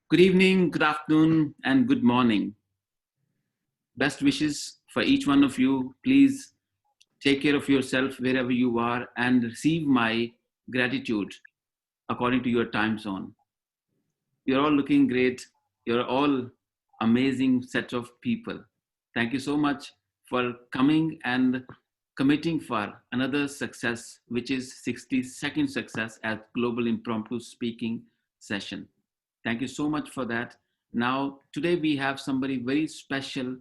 Good evening, good afternoon, and good morning. Best wishes for each one of you. Please take care of yourself wherever you are and receive my gratitude according to your time zone. You're all looking great. You're all amazing set of people. Thank you so much for coming and committing for another success, which is 60-second success at Global Impromptu Speaking session. Thank you so much for that. Now, today we have somebody very special,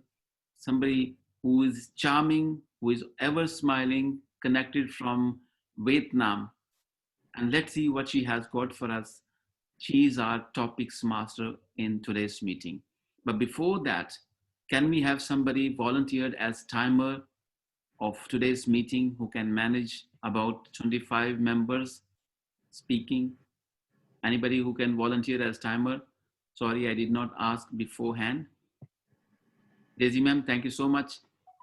somebody who is charming, who is ever smiling, connected from Vietnam. And let's see what she has got for us. She is our topics master in today's meeting. But before that, can we have somebody volunteered as timer of today's meeting who can manage about 25 members speaking? Anybody who can volunteer as timer? Sorry, I did not ask beforehand. Daisy ma'am, thank you so much.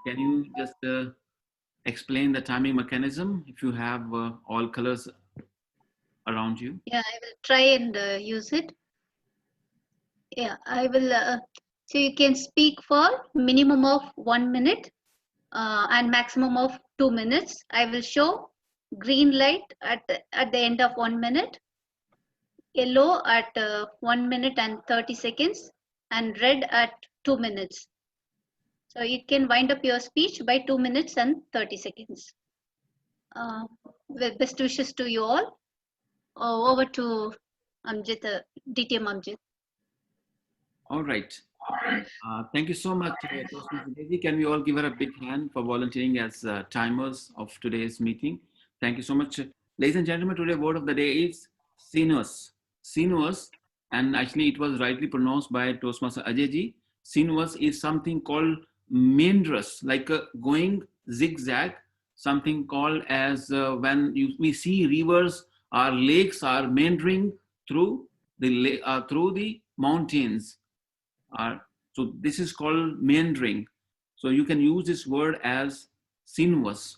Can you just explain the timing mechanism if you have all colors around you? Yeah, I will try and use it. Yeah, I will. So you can speak for minimum of 1 minute and maximum of 2 minutes. I will show green light at the end of 1 minute, yellow at 1 minute and 30 seconds, and red at 2 minutes. So you can wind up your speech by 2 minutes and 30 seconds. With best wishes to you all. Over to Amjad, DTM Amjad. All right. Thank you so much, Toastmaster Daisy. Can we all give her a big hand for volunteering as timers of today's meeting? Thank you so much. Ladies and gentlemen, today's word of the day is sinuous. Sinuous, and actually it was rightly pronounced by Toastmaster Ajayji. Sinuous is something called meandrous, like going zigzag, something called as when we see rivers or lakes are meandering through the mountains. So this is called meandering. So you can use this word as sinuous.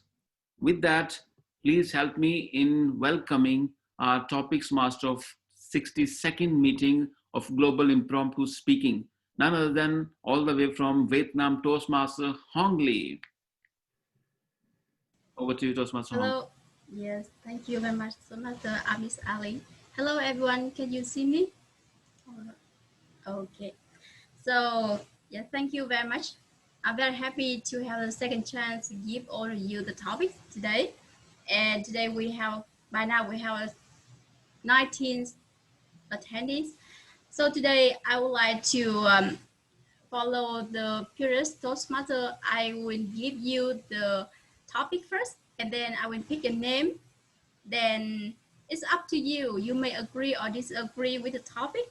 With that, please help me in welcoming our topics master of 60-second meeting of Global Impromptu Speaking, none other than all the way from Vietnam, Toastmaster Hong Lee. Over to you, Toastmaster Hong. Hello. Yes, thank you very much, Toastmaster Miss Ali. Hello, everyone. Can you see me? Okay. So, yeah, thank you very much. I'm very happy to have a second chance to give all of you the topic today. And today by now we have 19 attendees. So today I would like to follow the previous Toastmaster. I will give you the topic first, and then I will pick a name. Then it's up to you. You may agree or disagree with the topic,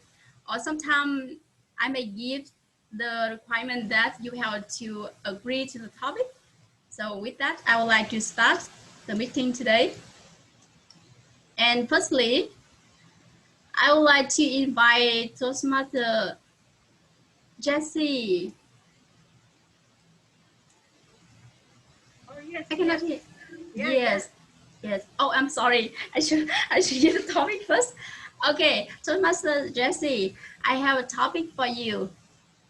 or sometimes I may give the requirement that you have to agree to the topic. So with that, I would like to start the meeting today. And firstly, I would like to invite Toastmaster Jesse. Oh, yes. I cannot hear. Yes. Yes. Oh, I'm sorry. I should hear the topic first. Okay, Toastmaster Jesse, I have a topic for you.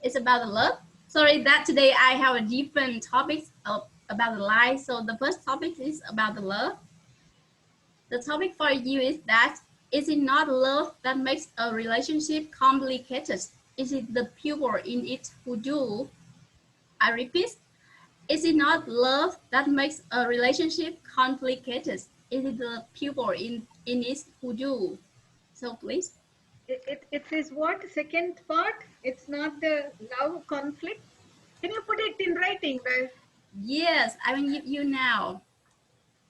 It's about love. Sorry that today I have a different topic about the life. So the first topic is about the love. The topic for you is that is it not love that makes a relationship complicated? Is it the people in it who do? I repeat, is it not love that makes a relationship complicated? Is it the people in it who do? So please. It is what? Second part? It's not the love conflict? Can you put it in writing? Yes, I will give you now.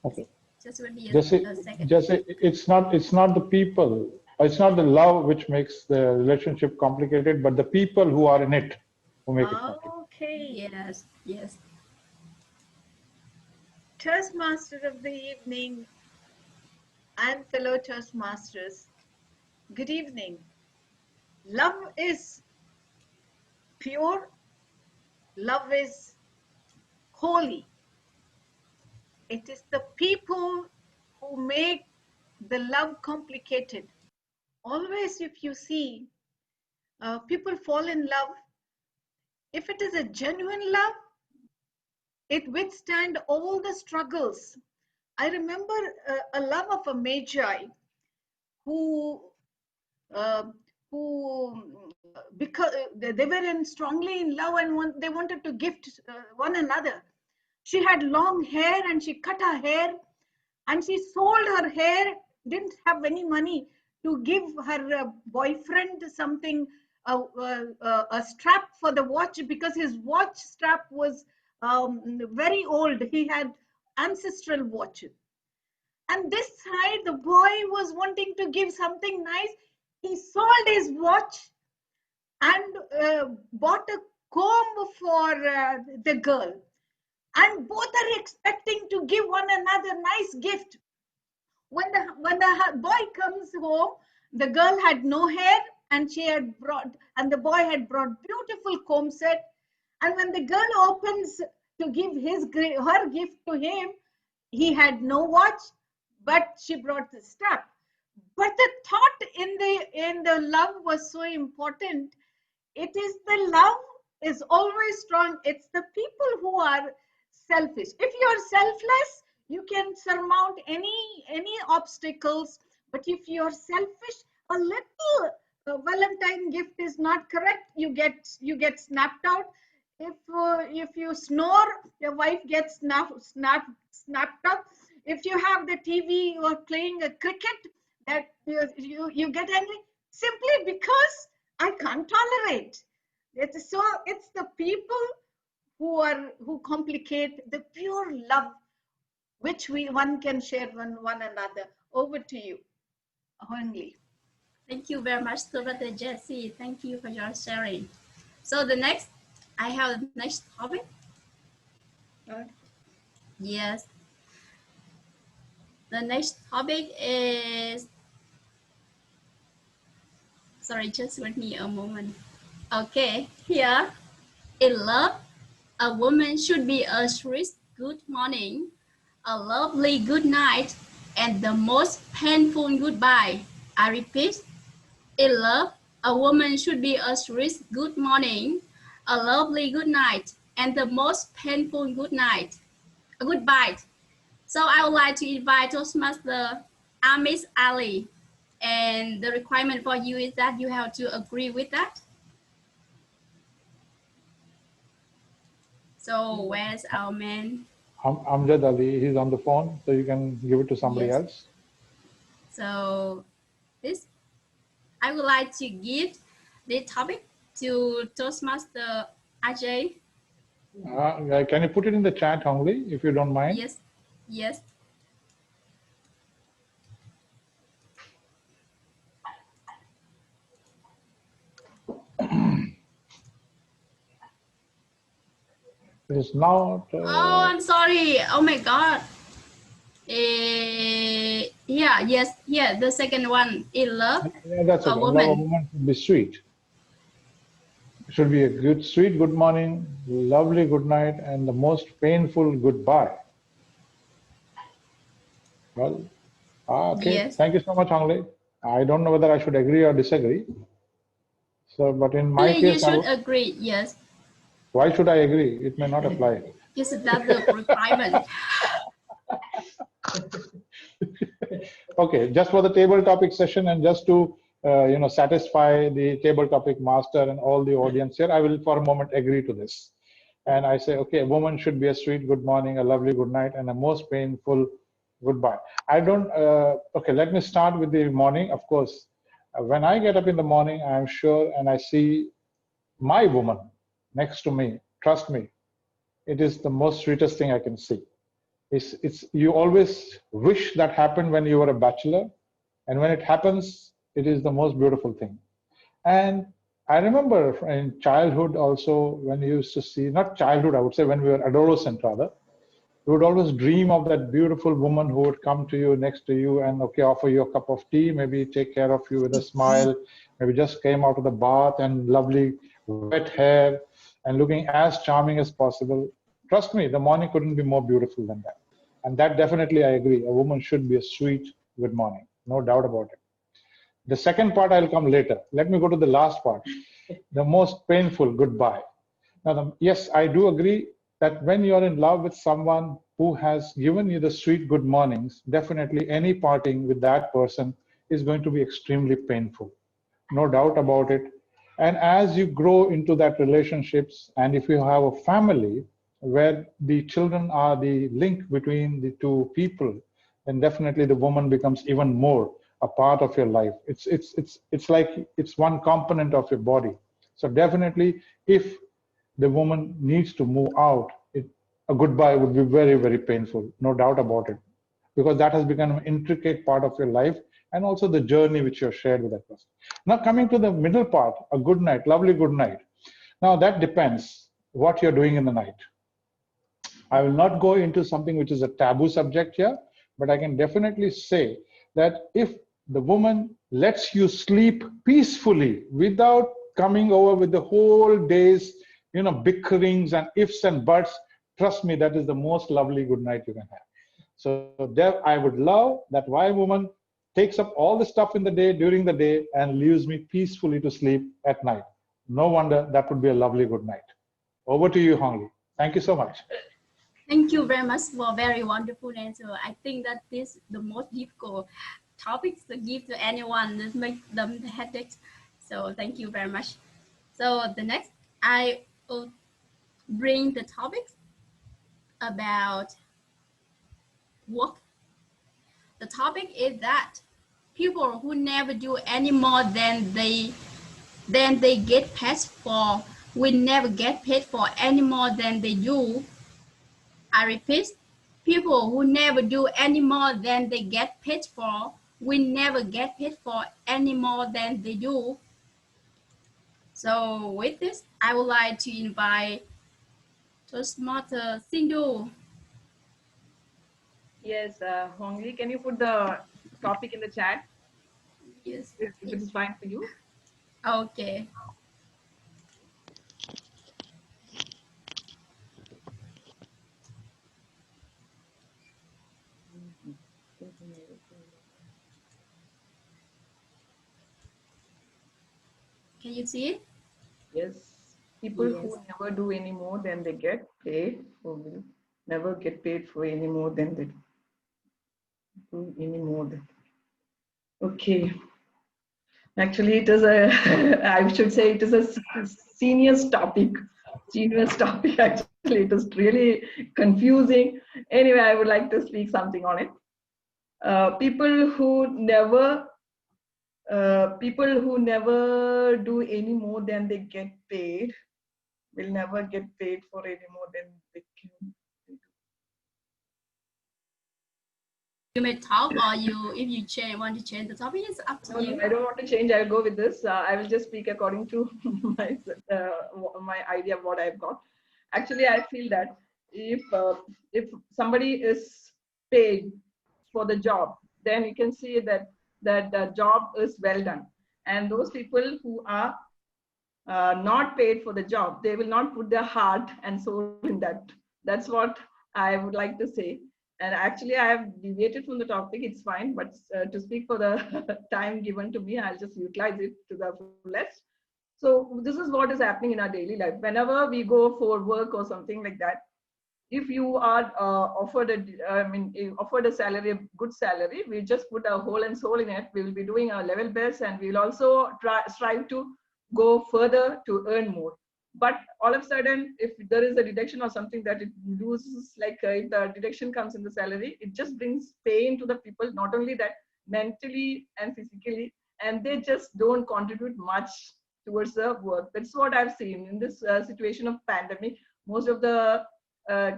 Okay. Just give me Just a second. it's not the people. It's not the love which makes the relationship complicated, but the people who are in it who make it complicated. Okay. Yes. Toastmaster of the evening and fellow Toastmasters, good evening. Love is pure. Love is holy. It is the people who make the love complicated. Always, if you see, people fall in love. If it is a genuine love, it withstand all the struggles. I remember a love of a magi who uh, because they were strongly in love and they wanted to gift one another. She had long hair and she cut her hair and she sold her hair, didn't have any money to give her boyfriend something, a strap for the watch, because his watch strap was very old. He had ancestral watches. And this side, the boy was wanting to give something nice. He sold his watch and bought a comb for the girl. And both are expecting to give one another nice gift. When the boy comes home, the girl had no hair and the boy had brought beautiful comb set. And when the girl opens to give her gift to him, he had no watch, but she brought the strap. But the thought in the love was so important. It is the love is always strong. It's the people who are selfish. If you are selfless, you can surmount any obstacles. But if you are selfish, a little Valentine gift is not correct, you get snapped out. If you snore, your wife gets snapped up. If you have the TV or playing a cricket, that you get angry simply because I can't tolerate. It's the people who complicate the pure love which one can share one another. Over to you, Hongli. Thank you very much, Dr. Jessie. Thank you for your sharing. So the next, I have the next topic. Yes. The next topic is, sorry, just wait me a moment. Okay, here, in love, a woman should be a sweet good morning, a lovely good night, and the most painful goodbye. I repeat, in love, a woman should be a sweet good morning, a lovely good night, and the most painful goodbye. So I would like to invite Toastmaster Amis Ali. And the requirement for you is that you have to agree with that. So where's our man? Amjad Ali, he's on the phone, so you can give it to somebody Yes. else. So this, I would like to give the topic to Toastmaster Ajay. Can you put it in the chat only, if you don't mind? Yes, yes. It is not. Oh, I'm sorry. Oh my God. Yeah, yes, yeah. The second one, in love, Yeah, that's a okay. woman. Love a woman should be sweet. It should be a good, sweet good morning, lovely good night, and the most painful goodbye. Well, okay. Yes. Thank you so much, Hongli. I don't know whether I should agree or disagree. So, but in my You case, should agree. Yes. why should I agree? It may not apply. Yes, that's the requirement. Okay, just for the table topic session and just to satisfy the table topic master and all the audience here, I will for a moment agree to this. And I say, okay, a woman should be a sweet good morning, a lovely good night, and a most painful goodbye. I don't, okay, let me start with the morning. Of course, when I get up in the morning, I'm sure, and I see my woman next to me, trust me, it is the most sweetest thing I can see. It's you always wish that happened when you were a bachelor, and when it happens, it is the most beautiful thing. And I remember in childhood also, when you used to see, not childhood, I would say when we were adolescent rather, you would always dream of that beautiful woman who would come to you, next to you, and okay, offer you a cup of tea, maybe take care of you with a smile, maybe just came out of the bath and lovely wet hair and looking as charming as possible. Trust me, the morning couldn't be more beautiful than that. And that definitely I agree. A woman should be a sweet good morning, no doubt about it. The second part I'll come later. Let me go to the last part. the most painful goodbye. Now, yes, I do agree that when you're in love with someone who has given you the sweet good mornings, definitely any parting with that person is going to be extremely painful. No doubt about it. And as you grow into that relationships, and if you have a family where the children are the link between the two people, then definitely the woman becomes even more a part of your life. It's like it's one component of your body. So definitely, if the woman needs to move out, a goodbye would be very, very painful, no doubt about it, because that has become an intricate part of your life and also the journey which you have shared with that person. Now, coming to the middle part, a good night, lovely good night. Now, that depends what you're doing in the night. I will not go into something which is a taboo subject here, but I can definitely say that if the woman lets you sleep peacefully without coming over with the whole day's, bickerings and ifs and buts, trust me, that is the most lovely good night you can have. So there, I would love that my woman takes up all the stuff in the day, during the day, and leaves me peacefully to sleep at night. No wonder that would be a lovely good night. Over to you, Hongli. Thank you so much. Thank you very much for a very wonderful answer. I think that this is the most difficult topics to give to anyone that make them headache. So thank you very much. So the next, I will bring the topic about work. The topic is that people who never do any more than they get paid for will never get paid for any more than they do. I repeat, people who never do any more than they get paid for will never get paid for any more than they do. So with this, I would like to invite Toastmaster Sindhu. Yes, Hongli, can you put the topic in the chat Yes, if it is fine for you? okay. Can you see it? Yes, people Yes. who never do any more than they get paid or will never get paid for any more than they do any more than. Okay, actually, it is a, I should say it is a senior's topic. Genius topic, actually, it is really confusing. Anyway, I would like to speak something on it. People who never do any more than they get paid will never get paid for any more than they can. You may talk, or if you want to change the topic, it's up to No, you. I don't want to change. I'll go with this. I will just speak according to my my idea of what I've got. Actually, I feel that if somebody is paid for the job, then you can see that the job is well done. And those people who are not paid for the job, they will not put their heart and soul in that. That's what I would like to say. And actually, I have deviated from the topic. It's fine, but to speak for the time given to me, I'll just utilize it to the fullest. So this is what is happening in our daily life. Whenever we go for work or something like that, if you are offered a salary, a good salary, we just put our whole and soul in it. We will be doing our level best, and we'll also strive to go further to earn more. But all of a sudden, if there is a deduction or something that it loses, like if the deduction comes in the salary, it just brings pain to the people, not only that, mentally and physically, and they just don't contribute much towards the work. That's what I've seen in this situation of pandemic. Most of the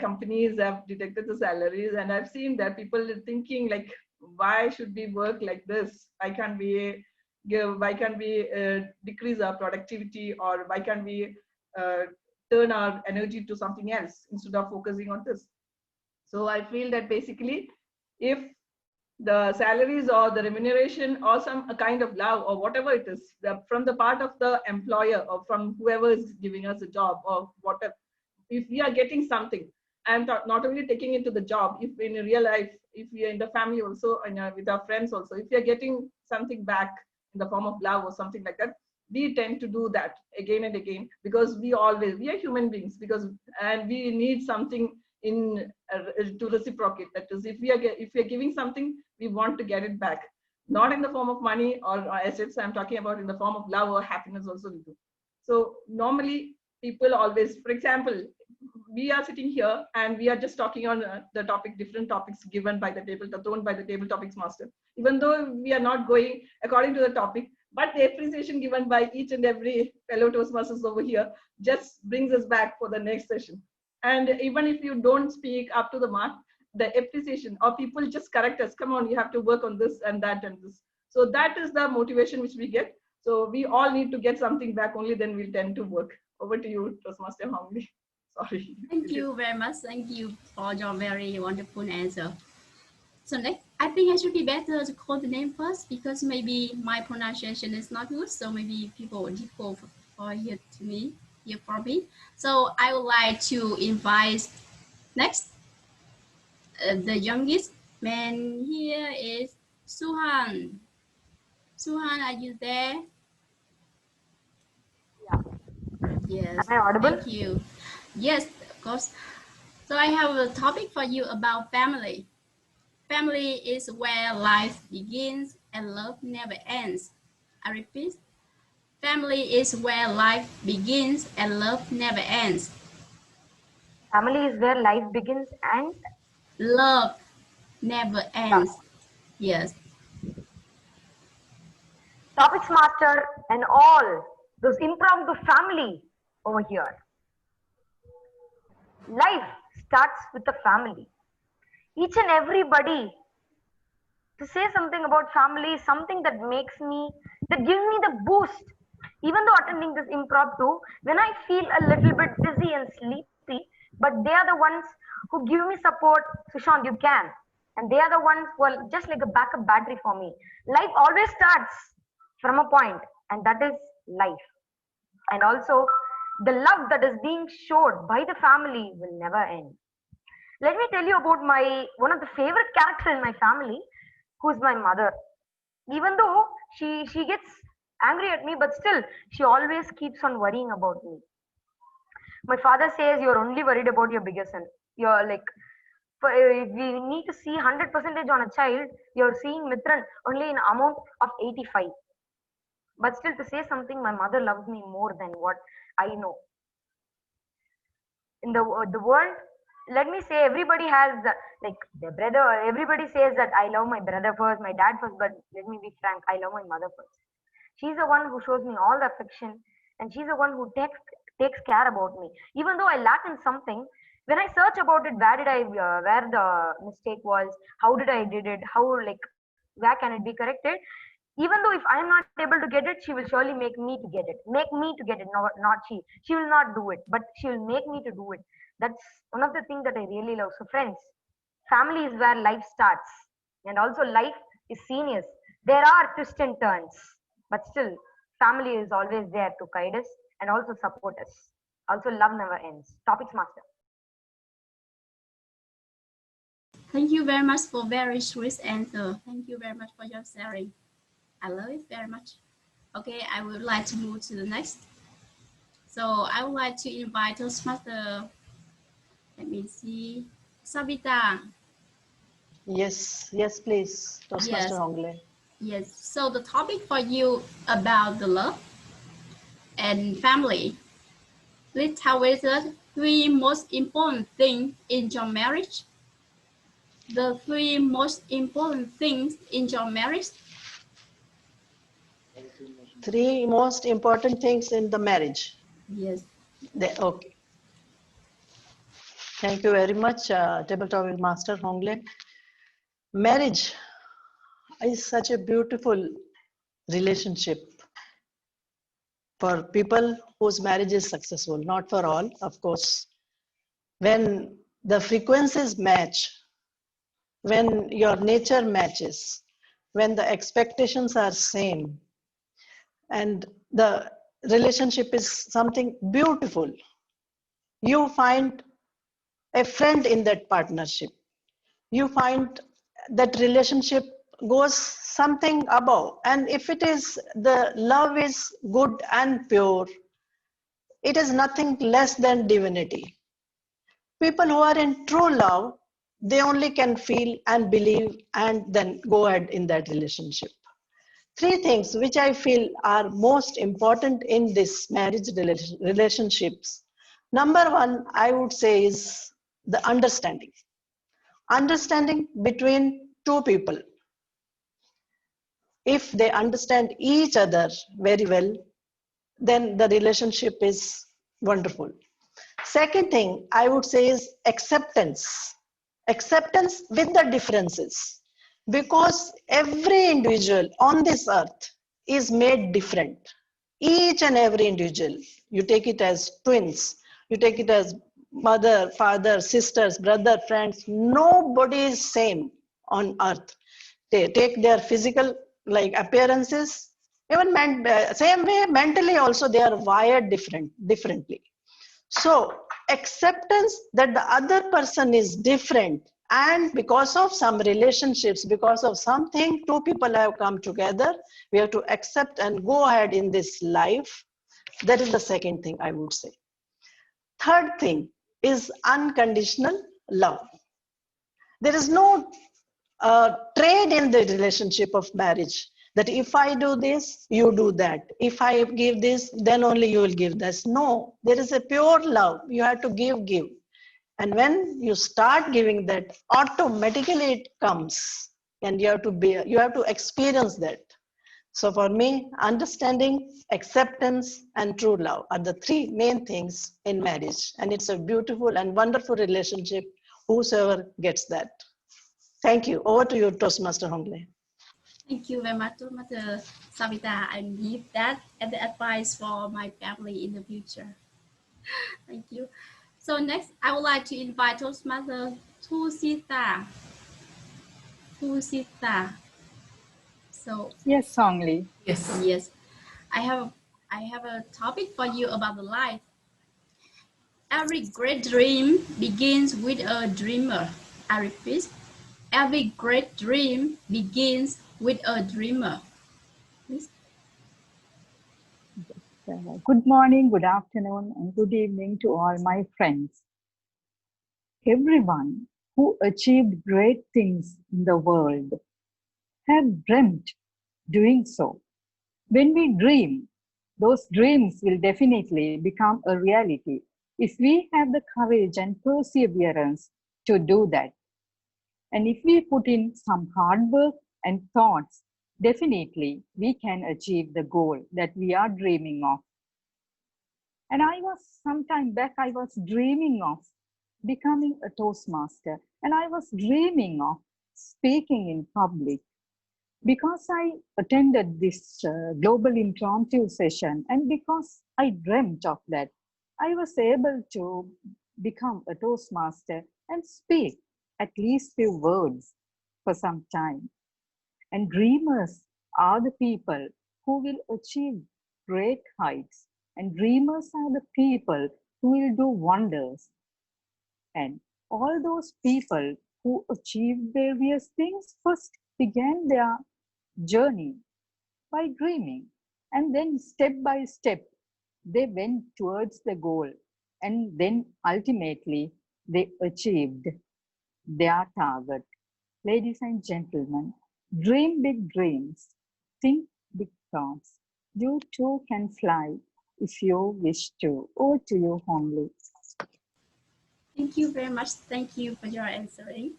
companies have detected the salaries, and I've seen that people are thinking like, why should we work like this? Why can't we decrease our productivity, or why can't we uh, turn our energy to something else instead of focusing on this? So I feel that basically, if the salaries or the remuneration or some a kind of love or whatever it is, from the part of the employer or from whoever is giving us a job or whatever, if we are getting something, and not only taking it to the job, if in real life, if we are in the family also, and with our friends also, if we are getting something back in the form of love or something like that, we tend to do that again and again, because we are human beings, and we need something in to reciprocate. That is, if we are giving something, we want to get it back, not in the form of money or assets. I'm talking about in the form of love or happiness also we do. So normally people always, for example, we are sitting here and we are just talking on the topic, different topics given by the thrown by the table topics master, even though we are not going according to the topic, but the appreciation given by each and every fellow Toastmasters over here just brings us back for the next session. And even if you don't speak up to the mark, the appreciation, or people just correct us, come on, you have to work on this and that and this. So that is the motivation which we get. So we all need to get something back, only then we'll tend to work. Over to you, Toastmaster Hongli. Sorry. Thank you very much. Thank you for your very wonderful answer. So next, I think I should be better to call the name first, because maybe my pronunciation is not good. So maybe people will difficult for hear from me. So I would like to invite next, the youngest man here is Suhan. Suhan, are you there? Yeah. Yes. Am I audible? Thank you. Yes, of course. So I have a topic for you about family. Family is where life begins and love never ends. I repeat, family is where life begins and love never ends. Family is where life begins and Love never ends. Yes. topics master and all those impromptu family over here. Life starts with the family. Each and everybody to say something about family is something that gives me the boost. Even though attending this impromptu, when I feel a little bit dizzy and sleepy, but they are the ones who give me support. Sushant, you can. And they are the ones who are just like a backup battery for me. Life always starts from a point, and that is life. And also, the love that is being showed by the family will never end. Let me tell you about one of the favorite character in my family, who's my mother. Even though she gets angry at me, but still she always keeps on worrying about me. My father says you're only worried about your bigger son. You're like, if we need to see 100% on a child, you're seeing Mitran only in amount of 85. But still, to say something, my mother loves me more than what I know. In the world, let me say, everybody has like their brother. Everybody says that I love my brother first, my dad first. But let me be frank, I love my mother first. She's the one who shows me all the affection, and she's the one who takes care about me. Even though I lack in something, when I search about it, where the mistake was, how did I did it, where can it be corrected? Even though if I am not able to get it, she will surely make me to get it. Make me to get it, not she. She will not do it, but she will make me to do it. That's one of the things that I really love. So friends, family is where life starts. And also life is serious. There are twists and turns, but still family is always there to guide us and also support us. Also love never ends. Topics master. Thank you very much for very sweet answer. Thank you very much for your sharing. I love it very much. Okay, I would like to move to the next. So I would like to invite Toastmaster. Let me see, Savita. Yes, please, Toastmaster Hongle. Yes. So the topic for you about the love and family. Please tell us the three most important things in your marriage. The three most important things in your marriage. Three most important things in the marriage. Yes. Okay. Thank you very much, Tabletop Master Hongle. Marriage is such a beautiful relationship for people whose marriage is successful, not for all, of course. When the frequencies match, when your nature matches, when the expectations are same, and the relationship is something beautiful, you find a friend in that partnership. You find that relationship goes something above. And if it is the love is good and pure, it is nothing less than divinity. People who are in true love, they only can feel and believe and then go ahead in that relationship. Three things which I feel are most important in this marriage relationships. Number one, I would say, is the understanding. Understanding between two people. If they understand each other very well, then the relationship is wonderful. Second thing I would say is acceptance. Acceptance with the differences. Because every individual on this earth is made different. Each and every individual, you take it as twins, you take it as mother, father, sisters, brother, friends, nobody is same on earth. They take their physical like appearances, even same way mentally also they are wired differently. So acceptance that the other person is different, and because of some relationships, because of something, two people have come together, we have to accept and go ahead in this life. That is the second thing I would say. Third thing is unconditional love. There is no trade in the relationship of marriage, that if I do this, you do that. If I give this, then only you will give this. No, there is a pure love. You have to give. And when you start giving that, automatically it comes, and you have to experience that. So for me, understanding, acceptance, and true love are the three main things in marriage. And it's a beautiful and wonderful relationship, whosoever gets that. Thank you. Over to you, Toastmaster Hongle. Thank you very much, Mother Savita. I give that as the advice for my family in the future. Thank you. So next, I would like to invite Toastmaster Tusita. So yes, Songli. Yes. I have a topic for you about the life. Every great dream begins with a dreamer. I repeat, every great dream begins with a dreamer. Please. Good morning, good afternoon, and good evening to all my friends. Everyone who achieved great things in the world have dreamt doing so. When we dream, those dreams will definitely become a reality if we have the courage and perseverance to do that. And if we put in some hard work and thoughts, definitely we can achieve the goal that we are dreaming of. And some time back, I was dreaming of becoming a Toastmaster, and I was dreaming of speaking in public. Because I attended this global impromptu session, and because I dreamt of that, I was able to become a Toastmaster and speak at least few words for some time. And dreamers are the people who will achieve great heights, and dreamers are the people who will do wonders. And all those people who achieved various things first began their journey by dreaming, and then step by step they went towards the goal, and then ultimately they achieved their target. Ladies and gentlemen, dream big dreams, think big thoughts. You too can fly if you wish to. Over to you, Hongli. Thank you very much. Thank you for your answering.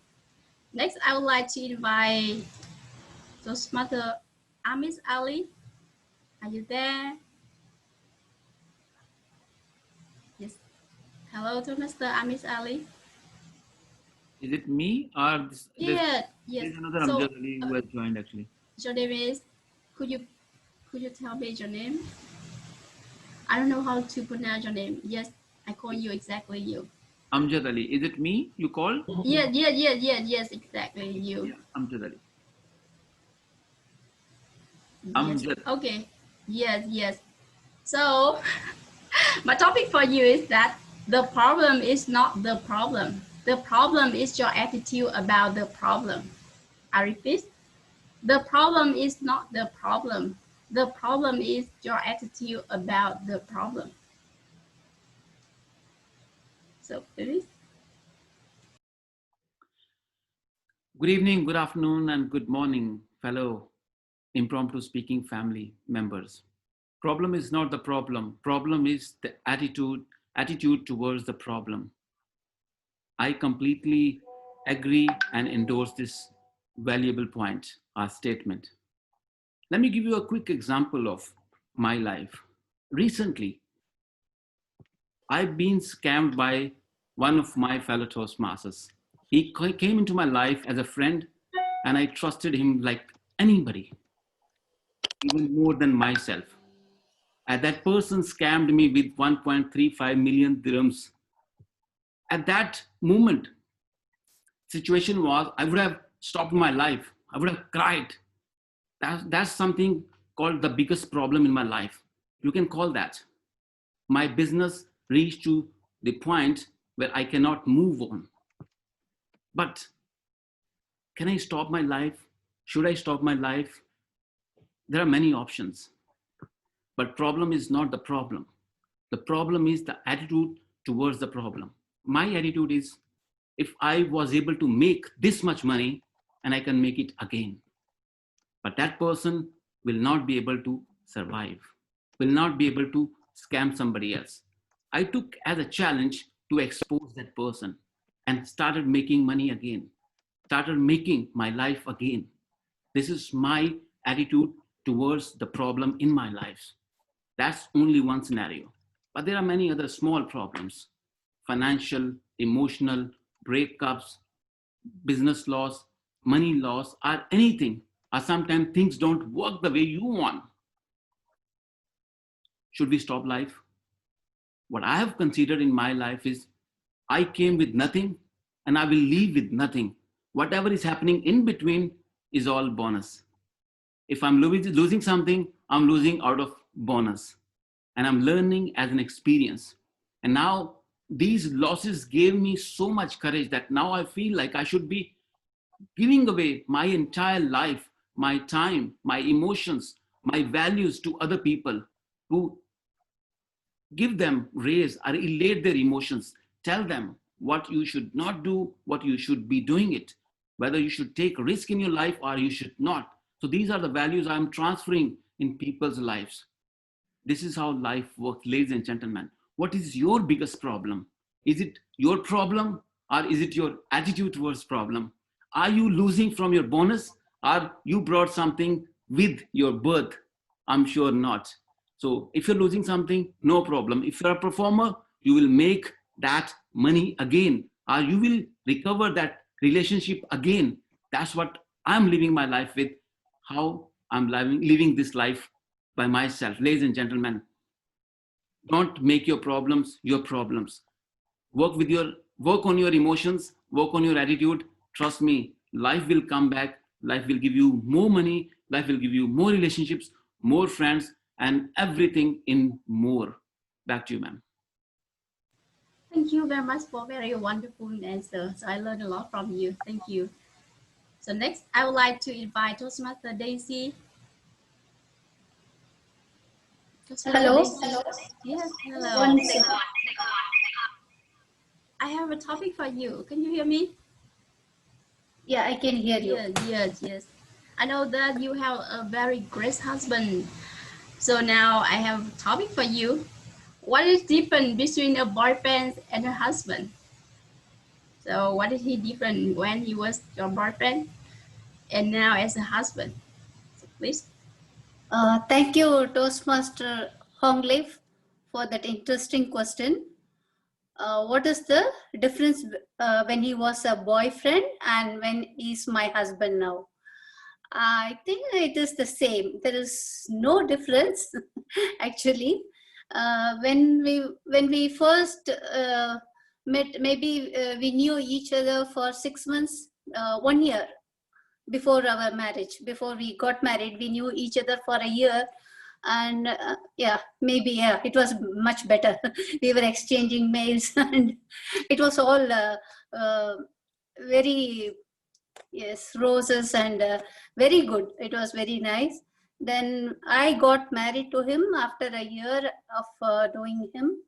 Next, I would like to invite Toastmaster Amis Ali. Are you there? Yes. Hello, Toastmaster Amis Ali. Is it me or Yes. there's another So, Amjad Ali who has joined actually? your name is, could you tell me your name? I don't know how to pronounce your name. Yes, I call you exactly you. Amjad Ali. Is it me you called? Yes, exactly you. Yeah, Amjad Ali. Yes. Amjad. Okay. Yes. So my topic for you is that the problem is not the problem. The problem is your attitude about the problem. I repeat, The problem is not the problem. The problem is your attitude about the problem. So please. Good evening, good afternoon, and good morning, fellow Impromptu Speaking family members. Problem is not the problem. Problem is the attitude towards the problem. I completely agree and endorse this valuable point or statement. Let me give you a quick example of my life. Recently, I've been scammed by one of my fellow Toastmasters. He came into my life as a friend, and I trusted him like anybody, even more than myself. And that person scammed me with 1.35 million dirhams. At that moment, situation was I would have stopped my life. I would have cried. That's something called the biggest problem in my life. You can call that. My business reached to the point where I cannot move on. But can I stop my life? Should I stop my life? There are many options. But problem is not the problem. The problem is the attitude towards the problem. My attitude is if I was able to make this much money and I can make it again. But that person will not be able to survive, will not be able to scam somebody else. I took as a challenge to expose that person and started making money again, started making my life again. This is my attitude towards the problem in my life. That's only one scenario. But there are many other small problems: financial, emotional, breakups, business loss, money loss, or anything. Or sometimes things don't work the way you want. Should we stop life? What I have considered in my life is I came with nothing and I will leave with nothing. Whatever is happening in between is all bonus. If I'm losing something, I'm losing out of bonus. And I'm learning as an experience. And now these losses gave me so much courage that now I feel like I should be giving away my entire life, my time, my emotions, my values to other people, to give them raise or elate their emotions. Tell them what you should not do, what you should be doing it, whether you should take risk in your life or you should not. So these are the values I'm transferring in people's lives. This is how life works, ladies and gentlemen. What is your biggest problem? Is it your problem or is it your attitude towards problem? Are you losing from your bonus or you brought something with your birth? I'm sure not. So if you're losing something, no problem. If you're a performer, you will make that money again, or you will recover that relationship again. That's what I'm living my life with, how I'm living this life by myself. Ladies and gentlemen, don't make your problems your problems. Work on your emotions, work on your attitude. Trust me, life will come back. Life will give you more money. Life will give you more relationships, more friends, and everything in more. Back to you, ma'am. Thank you very much for very wonderful answer. So I learned a lot from you. Thank you. So next, I would like to invite Toastmaster Daisy. Hello. Yes, hello. One second. I have a topic for you. Can you hear me? Yeah, I can hear you. Yes. I know that you have a very great husband. So now I have a topic for you. What is different between a boyfriend and a husband? So what is he different when he was your boyfriend and now as a husband? So please. Thank you, Toastmaster Honglif, for that interesting question. What is the difference when he was a boyfriend and when he's my husband now? I think it is the same. There is no difference actually. When we first met, maybe we knew each other for 6 months, 1 year before our marriage. Before we got married, we knew each other for a year, and it was much better. We were exchanging mails, and it was all very Yes, roses and very good. It was very nice. Then I got married to him after a year of knowing him,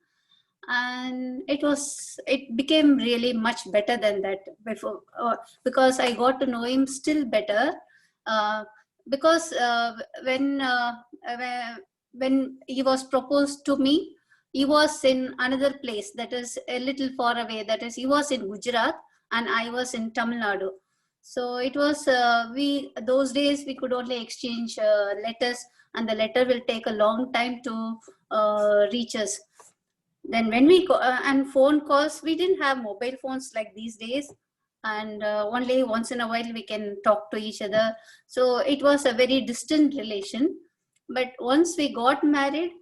and it became really much better than that before, because I got to know him still better. Uh, because when he was proposed to me, he was in another place that is a little far away. That is, he was in Gujarat and I was in Tamil Nadu. So it was we those days we could only exchange letters, and the letter will take a long time to reach us. Then when we go and phone calls, we didn't have mobile phones like these days, and only once in a while we can talk to each other. So it was a very distant relation. But once we got married,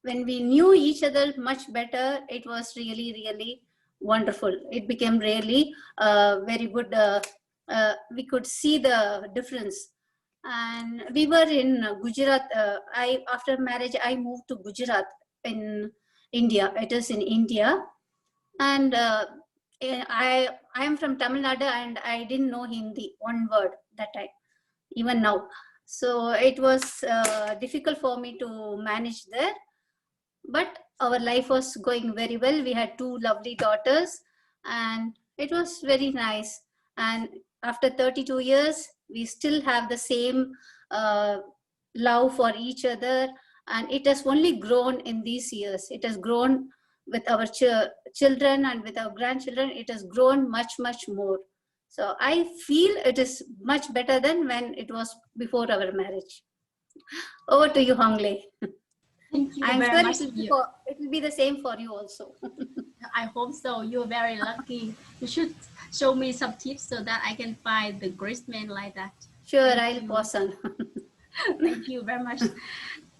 when we knew each other much better, it was really, really wonderful. It became really very good. We could see the difference. And we were in Gujarat. After marriage, I moved to Gujarat in India. It is in India. And I am from Tamil Nadu, and I didn't know Hindi, one word that time, even now. So it was difficult for me to manage there, but our life was going very well. We had two lovely daughters, and it was very nice. And after 32 years, we still have the same uh, love for each other, and it has only grown in these years. It has grown with our children and with our grandchildren. It has grown much, much more. So I feel it is much better than when it was before our marriage. Over to you, Hongle. Thank you I'm very sure much. it will be the same for you also. I hope so. You're very lucky. You should show me some tips so that I can find the great man like that. Sure, Thank I'll you. pause on. Thank you very much.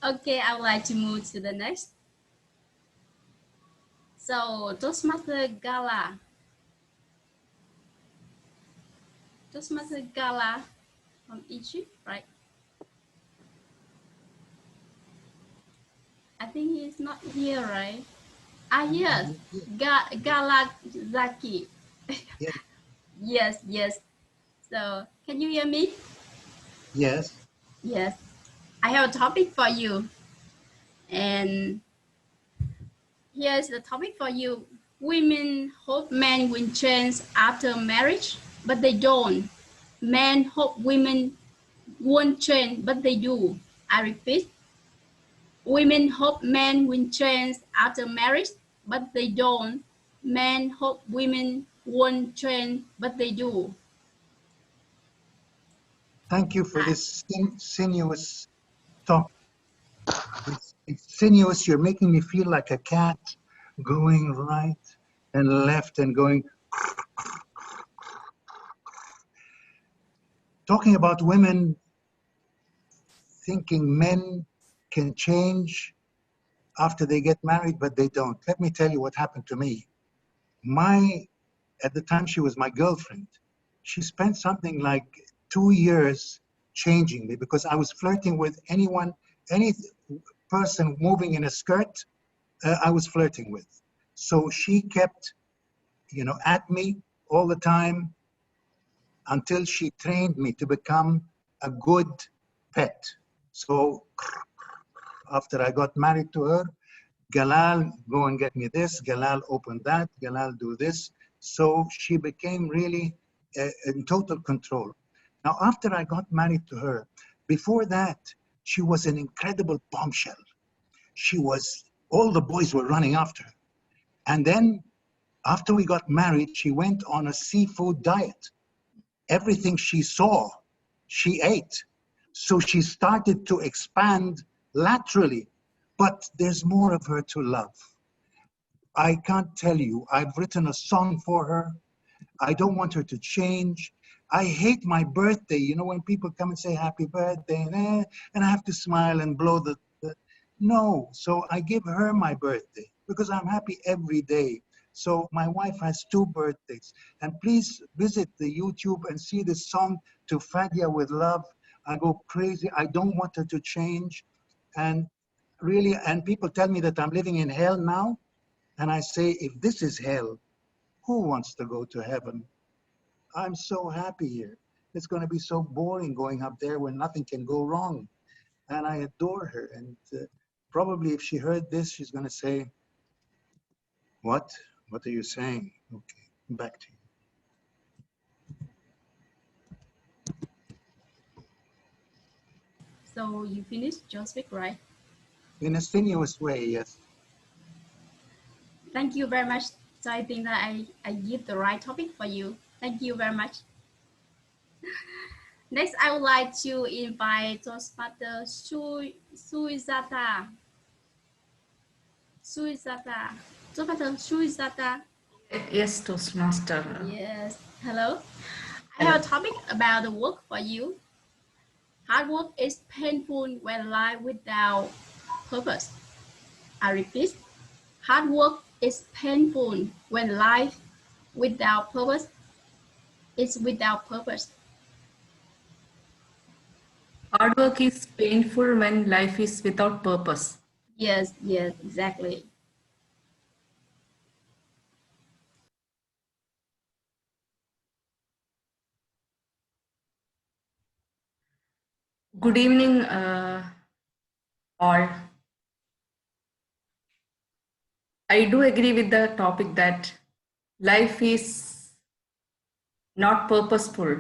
Okay, I would like to move to the next. So, Toastmaster Gala. Toastmaster Gala from Egypt, right? I think he's not here, right? Ah, yes. Gala Zaki. Yes. Yes, yes. So, can you hear me? Yes. Yes. I have a topic for you. And here's the topic for you. Women hope men will change after marriage, but they don't. Men hope women won't change, but they do. I repeat, women hope men will change after marriage, but they don't. Men hope women won't change, but they do. Thank you for Ah, this sinuous talk. It's sinuous. You're making me feel like a cat going right and left and going. Talking about women thinking men can change after they get married, but they don't. Let me tell you what happened to me. At the time she was my girlfriend, she spent something like 2 years changing me because I was flirting with any person moving in a skirt, I was flirting with. So she kept, at me all the time until she trained me to become a good pet. So after I got married to her, Galal, go and get me this, Galal, open that, Galal, do this. So she became really in total control. Now, after I got married to her, before that, she was an incredible bombshell. All the boys were running after her. And then after we got married, she went on a seafood diet. Everything she saw, she ate. So she started to expand laterally, but there's more of her to love. I can't tell you, I've written a song for her. I don't want her to change. I hate my birthday, when people come and say happy birthday, and I have to smile and blow the no. So I give her my birthday because I'm happy every day. So my wife has 2 birthdays. And please visit the YouTube and see this song, To Fadia with Love. I go crazy. I don't want her to change. And really, and people tell me that I'm living in hell now. And I say, if this is hell, who wants to go to heaven? I'm so happy here. It's going to be so boring going up there when nothing can go wrong. And I adore her. And probably if she heard this, she's going to say, what? What are you saying? Okay, back to you. So you finished your speak, right? In a strenuous way, yes. Thank you very much. So I think that I give the right topic for you. Thank you very much. Next, I would like to invite Toastmaster Suizata. Toastmaster Suizata. Yes, Toastmaster. Yes. Hello. I have a topic about the work for you. Hard work is painful when life without purpose. I repeat, hard work is painful when life without purpose is without purpose. Hard work is painful when life is without purpose. Yes, yes, exactly. Good evening, all. I do agree with the topic that life is not purposeful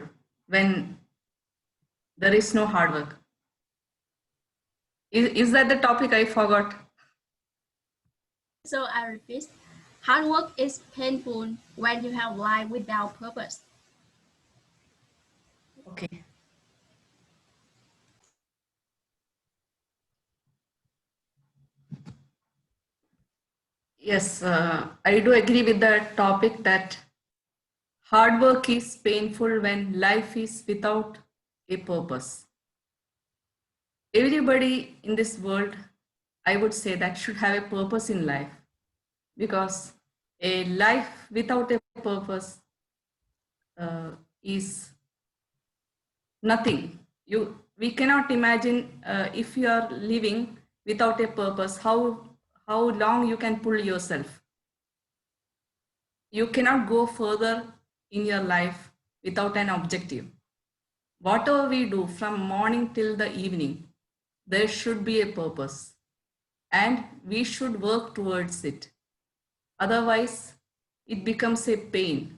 when there is no hard work. Is that the topic I forgot? So I repeat, hard work is painful when you have life without purpose. Okay. Yes, I do agree with the topic that hard work is painful when life is without a purpose. Everybody in this world, I would say, that should have a purpose in life, because a life without a purpose is nothing. We cannot imagine if you are living without a purpose, how long you can pull yourself. You cannot go further in your life without an objective. Whatever we do from morning till the evening, there should be a purpose, and we should work towards it. Otherwise, it becomes a pain.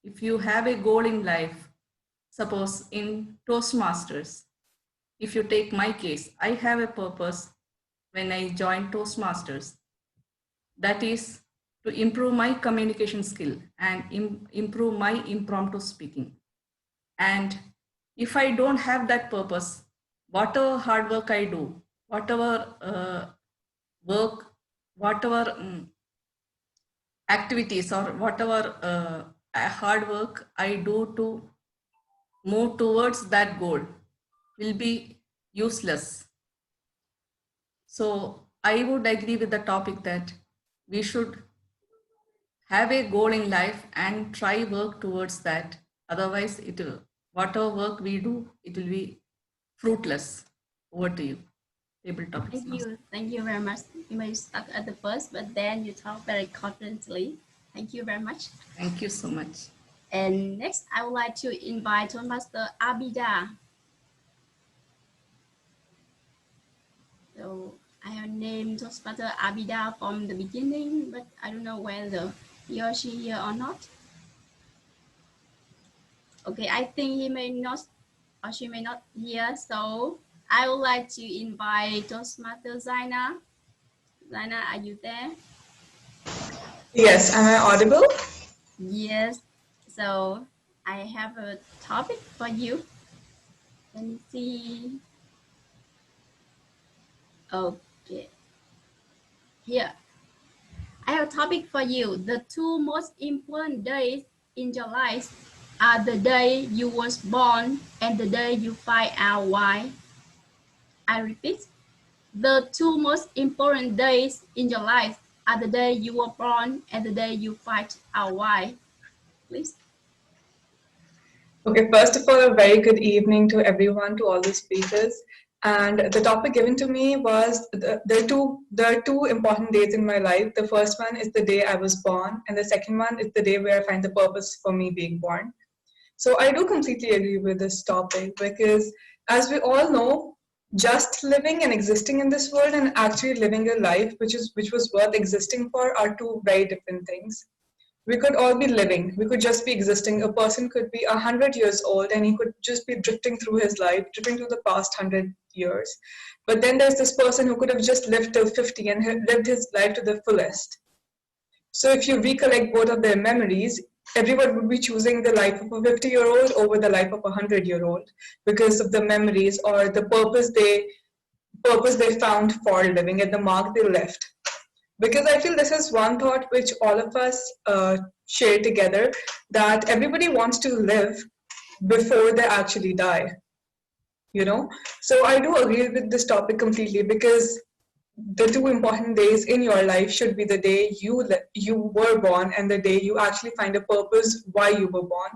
If you have a goal in life, suppose in Toastmasters, if you take my case, I have a purpose when I joined Toastmasters. That is to improve my communication skill and improve my impromptu speaking. And if I don't have that purpose, whatever hard work I do, whatever work, whatever activities or whatever hard work I do to move towards that goal will be useless. So I would agree with the topic that we should have a goal in life and try work towards that. Otherwise, whatever work we do, it will be fruitless. Over to you. Table topics. Thank you very much. You may start at the first, but then you talk very confidently. Thank you very much. Thank you so much. And next, I would like to invite Toastmaster Abida. So I have named Toastmaster Abida from the beginning, but I don't know whether he or she here or not. Okay, I think he may not or she may not hear, so I would like to invite Toastmaster Zaina. Zaina, are you there? Yes, am I audible? Yes, so I have a topic for you. Let me see. Okay, here. I have a topic for you. The two most important days in your life are the day you was born and the day you find out why. I repeat, the two most important days in your life are the day you were born and the day you find out why. Please. Okay, first of all, a very good evening to everyone, to all the speakers. And the topic given to me was there are two important days in my life. The first one is the day I was born, and the second one is the day where I find the purpose for me being born. So I do completely agree with this topic because, as we all know, just living and existing in this world and actually living a life which was worth existing for are two very different things. We could all be living, we could just be existing. A person could be 100 years old and he could just be drifting through his life, drifting through the past 100 years. But then there's this person who could have just lived till 50 and lived his life to the fullest. So if you recollect both of their memories, everyone would be choosing the life of a 50-year-old over the life of a 100-year-old because of the memories or the purpose they found for living and the mark they left. Because I feel this is one thought which all of us share together, that everybody wants to live before they actually die, you know? So I do agree with this topic completely, because the two important days in your life should be the day you were born and the day you actually find a purpose why you were born.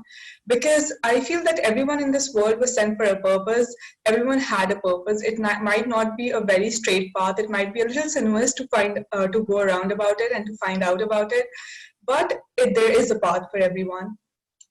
Because I feel that everyone in this world was sent for a purpose. Everyone had a purpose. It might not be a very straight path. It might be a little sinuous to to go around about it and to find out about it. But there is a path for everyone.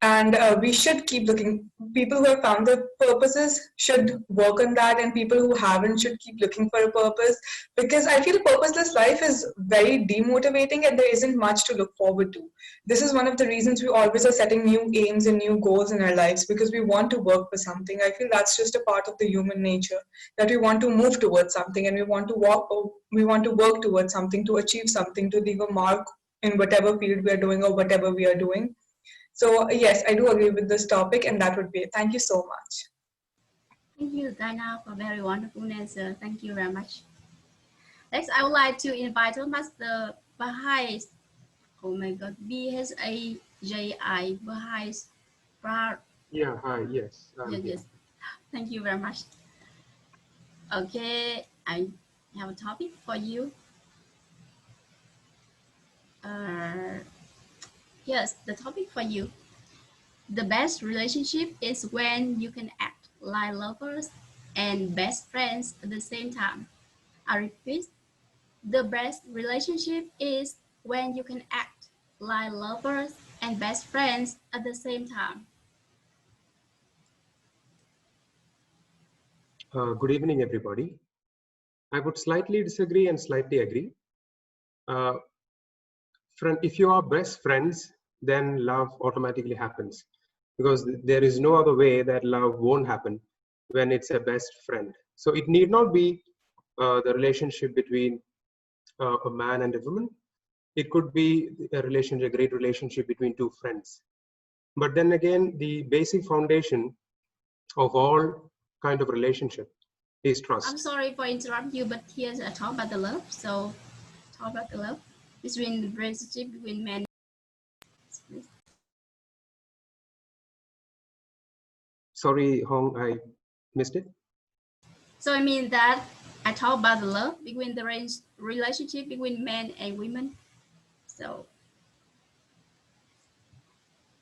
And we should keep looking. People who have found their purposes should work on that, and people who haven't should keep looking for a purpose, because I feel purposeless life is very demotivating and there isn't much to look forward to. This is one of the reasons we always are setting new aims and new goals in our lives, because we want to work for something. I feel that's just a part of the human nature, that we want to move towards something and we want to work towards something, to achieve something, to leave a mark in whatever field we are doing or whatever we are doing. So yes, I do agree with this topic, and that would be it. Thank you so much. Thank you, Diana, for a very wonderful answer. Thank you very much. Next, I would like to invite Master Bahai. Oh my God, BHAJI Bahai. Yeah, hi, yes. Yes. Thank you very much. Okay, I have a topic for you. Yes, the topic for you. The best relationship is when you can act like lovers and best friends at the same time. I repeat, the best relationship is when you can act like lovers and best friends at the same time. Good evening, everybody. I would slightly disagree and slightly agree. If you are best friends, then love automatically happens, because there is no other way that love won't happen when it's a best friend. So it need not be the relationship between a man and a woman. It could be a great relationship between two friends. But then again, the basic foundation of all kind of relationship is trust. I'm sorry for interrupting you, but here's a talk about the love. So talk about the love between the relationship between men. Please. Sorry, Hong, I missed it. So I mean that I talk about the love between the relationship between men and women. So.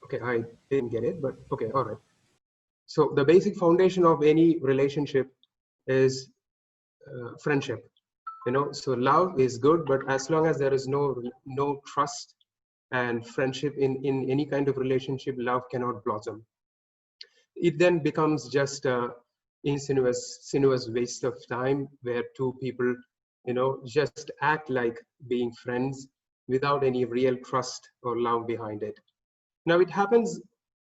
Okay, I didn't get it, but okay, all right. So the basic foundation of any relationship is friendship. You know, so love is good, but as long as there is no trust and friendship in any kind of relationship, love cannot blossom. It then becomes just a sinuous waste of time, where two people, you know, just act like being friends without any real trust or love behind it. Now it happens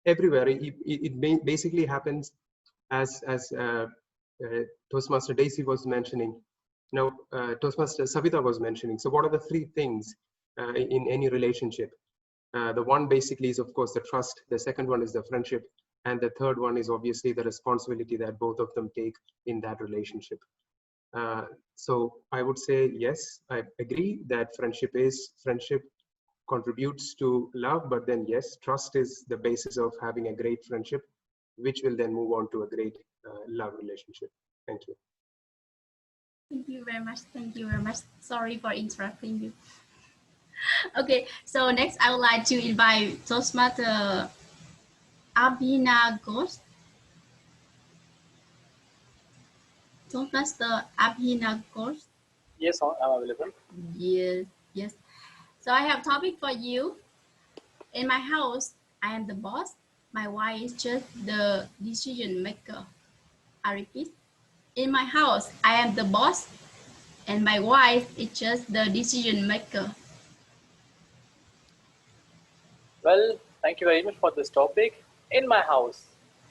everywhere. It basically happens as Toastmaster Daisy was mentioning. Now Toastmaster Savita was mentioning. So what are the three things in any relationship? The one basically is, of course, the trust. The second one is the friendship. And the third one is obviously the responsibility that both of them take in that relationship. So I would say, yes, I agree that friendship contributes to love, but then yes, trust is the basis of having a great friendship, which will then move on to a great love relationship. Thank you. Thank you very much. Thank you very much. Sorry for interrupting you. Okay, so next I would like to invite Toastmaster Abhinaghosh. Toastmaster Abhinaghosh. Yes, I'm available. Yes. So I have a topic for you. In my house, I am the boss, My wife is just the decision maker. I repeat, in my house, I am the boss, and my wife is just the decision maker. Well, thank you very much for this topic. In my house,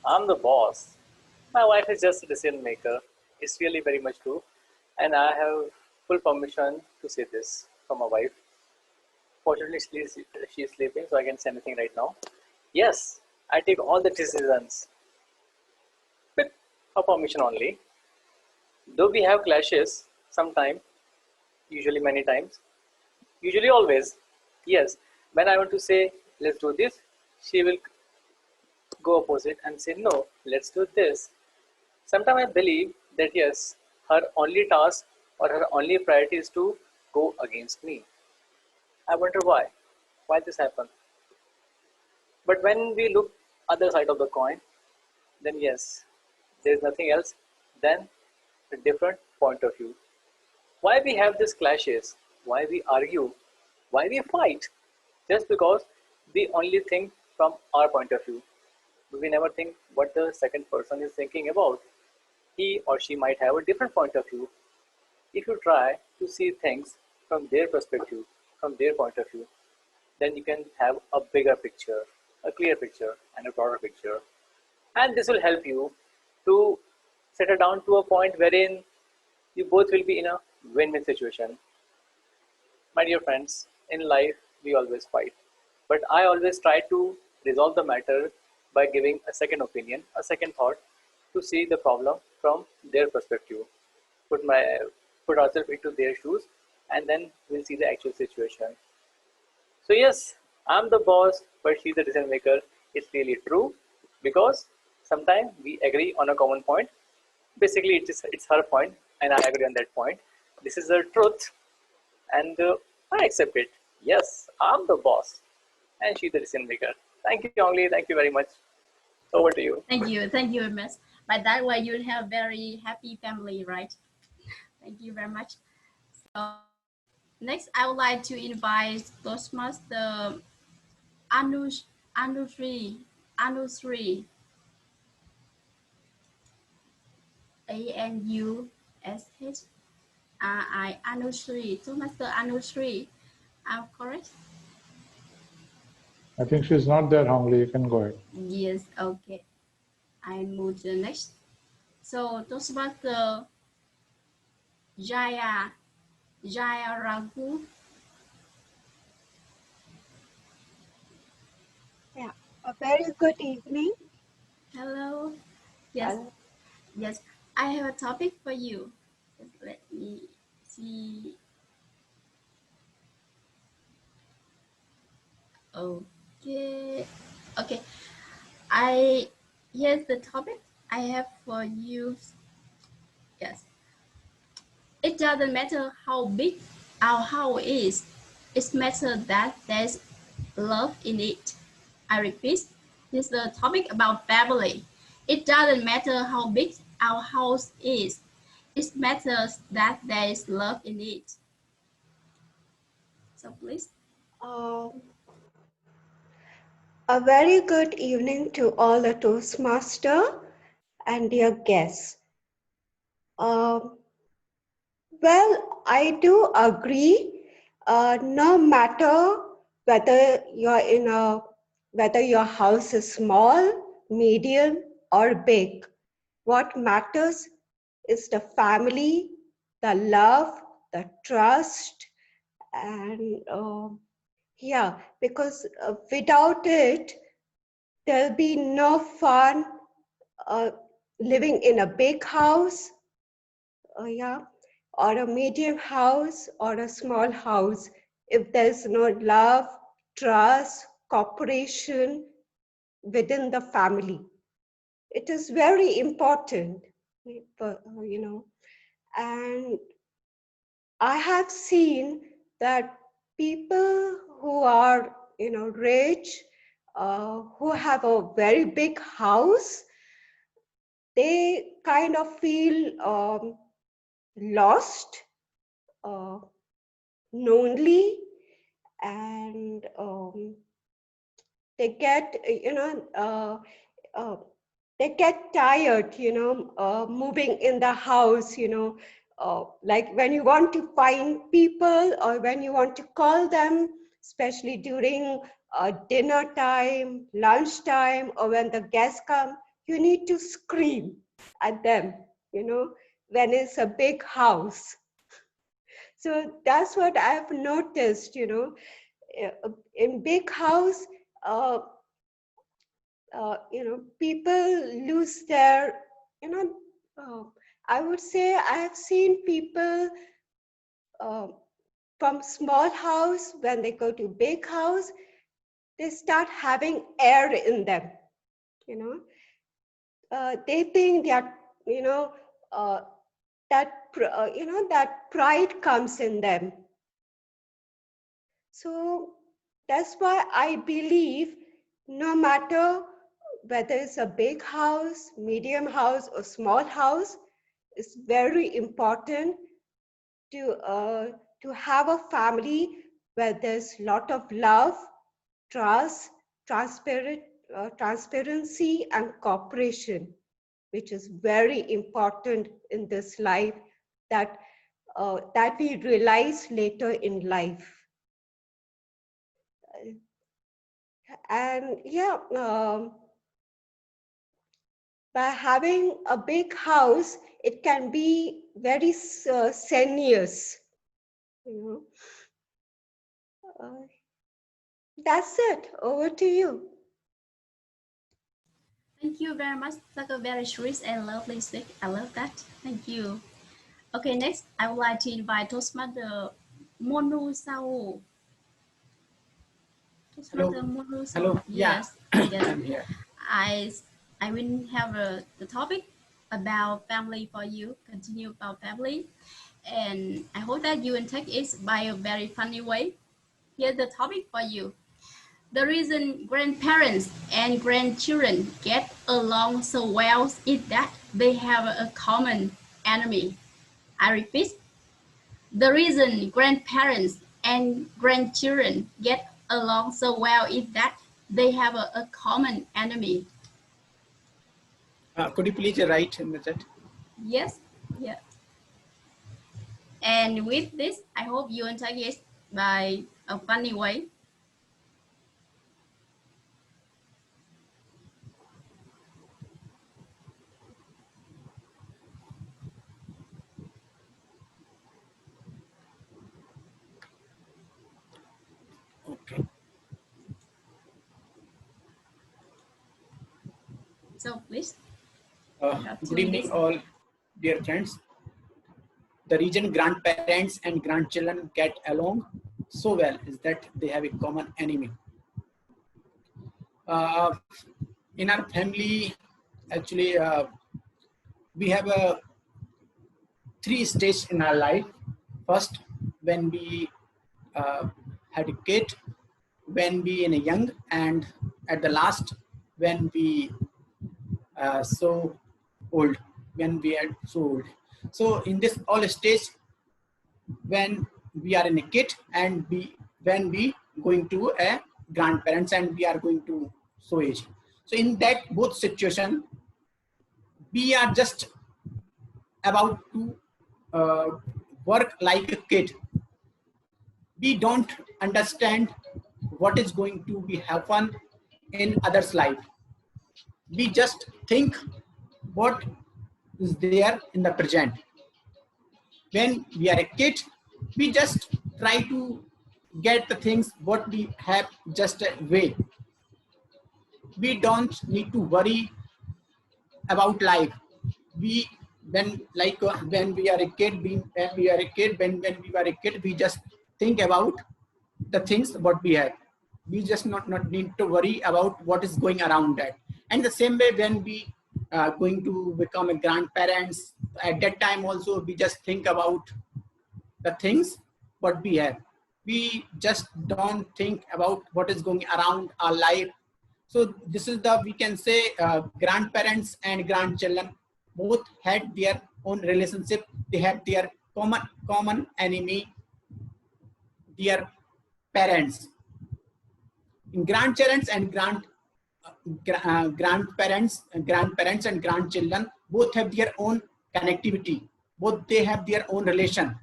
I'm the boss. My wife is just a decision maker. It's really very much true. And I have full permission to say this from my wife. Fortunately, she's sleeping, so I can say anything right now. Yes, I take all the decisions with her permission only. Though we have clashes sometime, usually many times, usually always, yes. When I want to say, let's do this, she will go opposite and say, no, let's do this. Sometimes I believe that yes, her only task or her only priority is to go against me. I wonder why this happened. But when we look other side of the coin, then yes, there's nothing else than a different point of view. Why we have these clashes, why we argue, why we fight, just because we only think from our point of view. We never think what the second person is thinking about. He or she might have a different point of view. If you try to see things from their perspective, from their point of view, then you can have a bigger picture, a clear picture, and a broader picture. And this will help you to settle down to a point wherein you both will be in a win-win situation. My dear friends, in life we always fight, but I always try to resolve the matter by giving a second opinion, a second thought to see the problem from their perspective. Put my put ourselves into their shoes, and then we'll see the actual situation. So yes, I'm the boss, but she's the decision maker. It's really true because sometimes we agree on a common point. Basically, it's her point, and I agree on that point. This is the truth, and I accept it. Yes, I'm the boss, and she's the decision maker. Thank you, Ongli. Thank you very much. Over to you. Thank you, Miss. By that way, you'll have very happy family, right? Thank you very much. So next, I would like to invite Toastmaster Anush Anusri Anusri ANUSHRI Anusri Toastmaster Anusri. I'm correct? I think she's not there, Hongli. You can go ahead. Yes. Okay. I move to the next. So Toastmaster Jaya Raghu. Yeah, a very good evening. Hello. Yes. Hello. Yes. I have a topic for you. Just let me see. Okay. Okay. I Here's the topic I have for you. Yes. It doesn't matter how big our house is. It matters that there's love in it. I repeat, this is the topic about family. It doesn't matter how big our house is. It matters that there is love in it. So please. Um, a very good evening to all the Toastmaster and dear guests. Um, well, I do agree. No matter whether whether your house is small, medium, or big, what matters is the family, the love, the trust, and yeah, because without it, there'll be no fun uh, living in a big house, yeah, or a medium house or a small house. If there's no love, trust, cooperation within the family, it is very important, you know, and I have seen that people who are, rich, who have a very big house, they kind of feel lost, uh, lonely, and they get, they get tired, moving in the house, like when you want to find people or when you want to call them, especially during dinner time, lunch time, or when the guests come, you need to scream at them, when it's a big house. So that's what I've noticed, in big house, people lose their, you know, I would say I have seen people from small house, when they go to big house, they start having air in them, they think that, that pride comes in them. So that's why I believe no matter whether it's a big house, medium house, or small house, it's very important to have a family where there's a lot of love, trust, transparency, and cooperation, which is very important in this life that we realize later in life. And yeah, by having a big house, it can be very strenuous. That's it. Over to you. Thank you very much. Like a very sweet and lovely speak. I love that. Thank you. Okay, next I would like to invite Toastmaster Monu Sao. Toastmaster Monu Sao. Hello. Yes. Yeah. Yes. I'm here. I will have the topic about family for you. Continue about family, and I hope that you will take it by a very funny way. Here's the topic for you. The reason grandparents and grandchildren get along so well is that they have a common enemy. I repeat, the reason grandparents and grandchildren get along so well is that they have a common enemy. Could you please write in the chat? Yes, yeah. And with this, I hope you will take it by a funny way. Okay. So please. Good evening, all dear friends. The reason grandparents and grandchildren get along so well is that they have a common enemy. In our family, actually, we have three stages in our life. First, when we had a kid, when we in a young, and at the last, when we so old, when we are so old. So in this all stage, when we are in a kid and when we going to a grandparents and we are going to so age. So in that both situation, we are just about to work like a kid. We don't understand what is going to be happen in others' life. We just think what is there in the present. When we are a kid, we just try to get the things what we have just a way. We don't need to worry about life. When we are a kid, when we were a kid, we just think about the things what we have. We just not need to worry about what is going around that. And the same way, when we are going to become a grandparents, at that time also we just think about the things what we have. We just don't think about what is going around our life. So this is the, we can say, grandparents and grandchildren both had their own relationship. They had their common enemy, their parents. grandparents and grandparents and grandchildren both have their own connectivity. Both they have their own relation,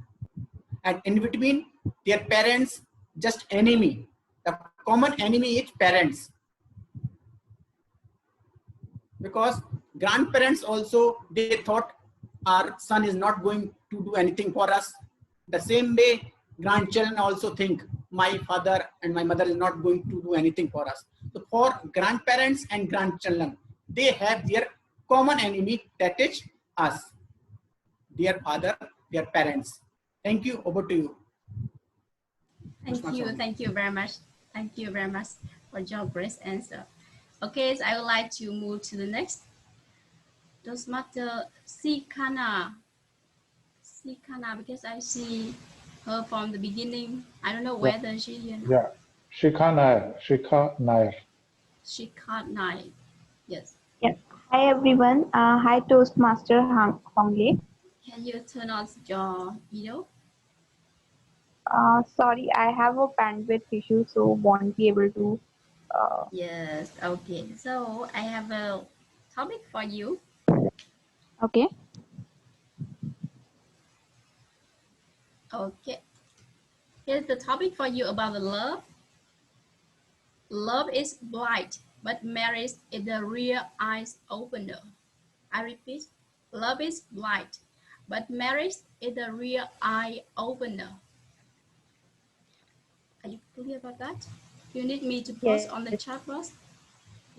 and in between their parents just enemy. The common enemy is parents, because grandparents also, they thought our son is not going to do anything for us. The same way grandchildren also think my father and my mother is not going to do anything for us. So for grandparents and grandchildren, they have their common enemy, that is us, their father, their parents. Thank you. Over to you. Thank you very much. Thank you very much for your great answer. Okay, so I would like to move to the next. Toastmaster Sikana, because I see her from the beginning. I don't know whether she, Yeah, Shikha Nair. She can't night. Yes. Yes. Hi everyone. Hi Toastmaster Hongle. Can you turn on your video? Sorry, I have a bandwidth issue, so won't be able to. Yes. Okay. So I have a topic for you. Okay. Okay. Here's the topic for you about the love. Love is blind, but marriage is the real eyes opener. I repeat, love is blind, but marriage is the real eye opener. Are you clear about that? You need me to post on the chat box?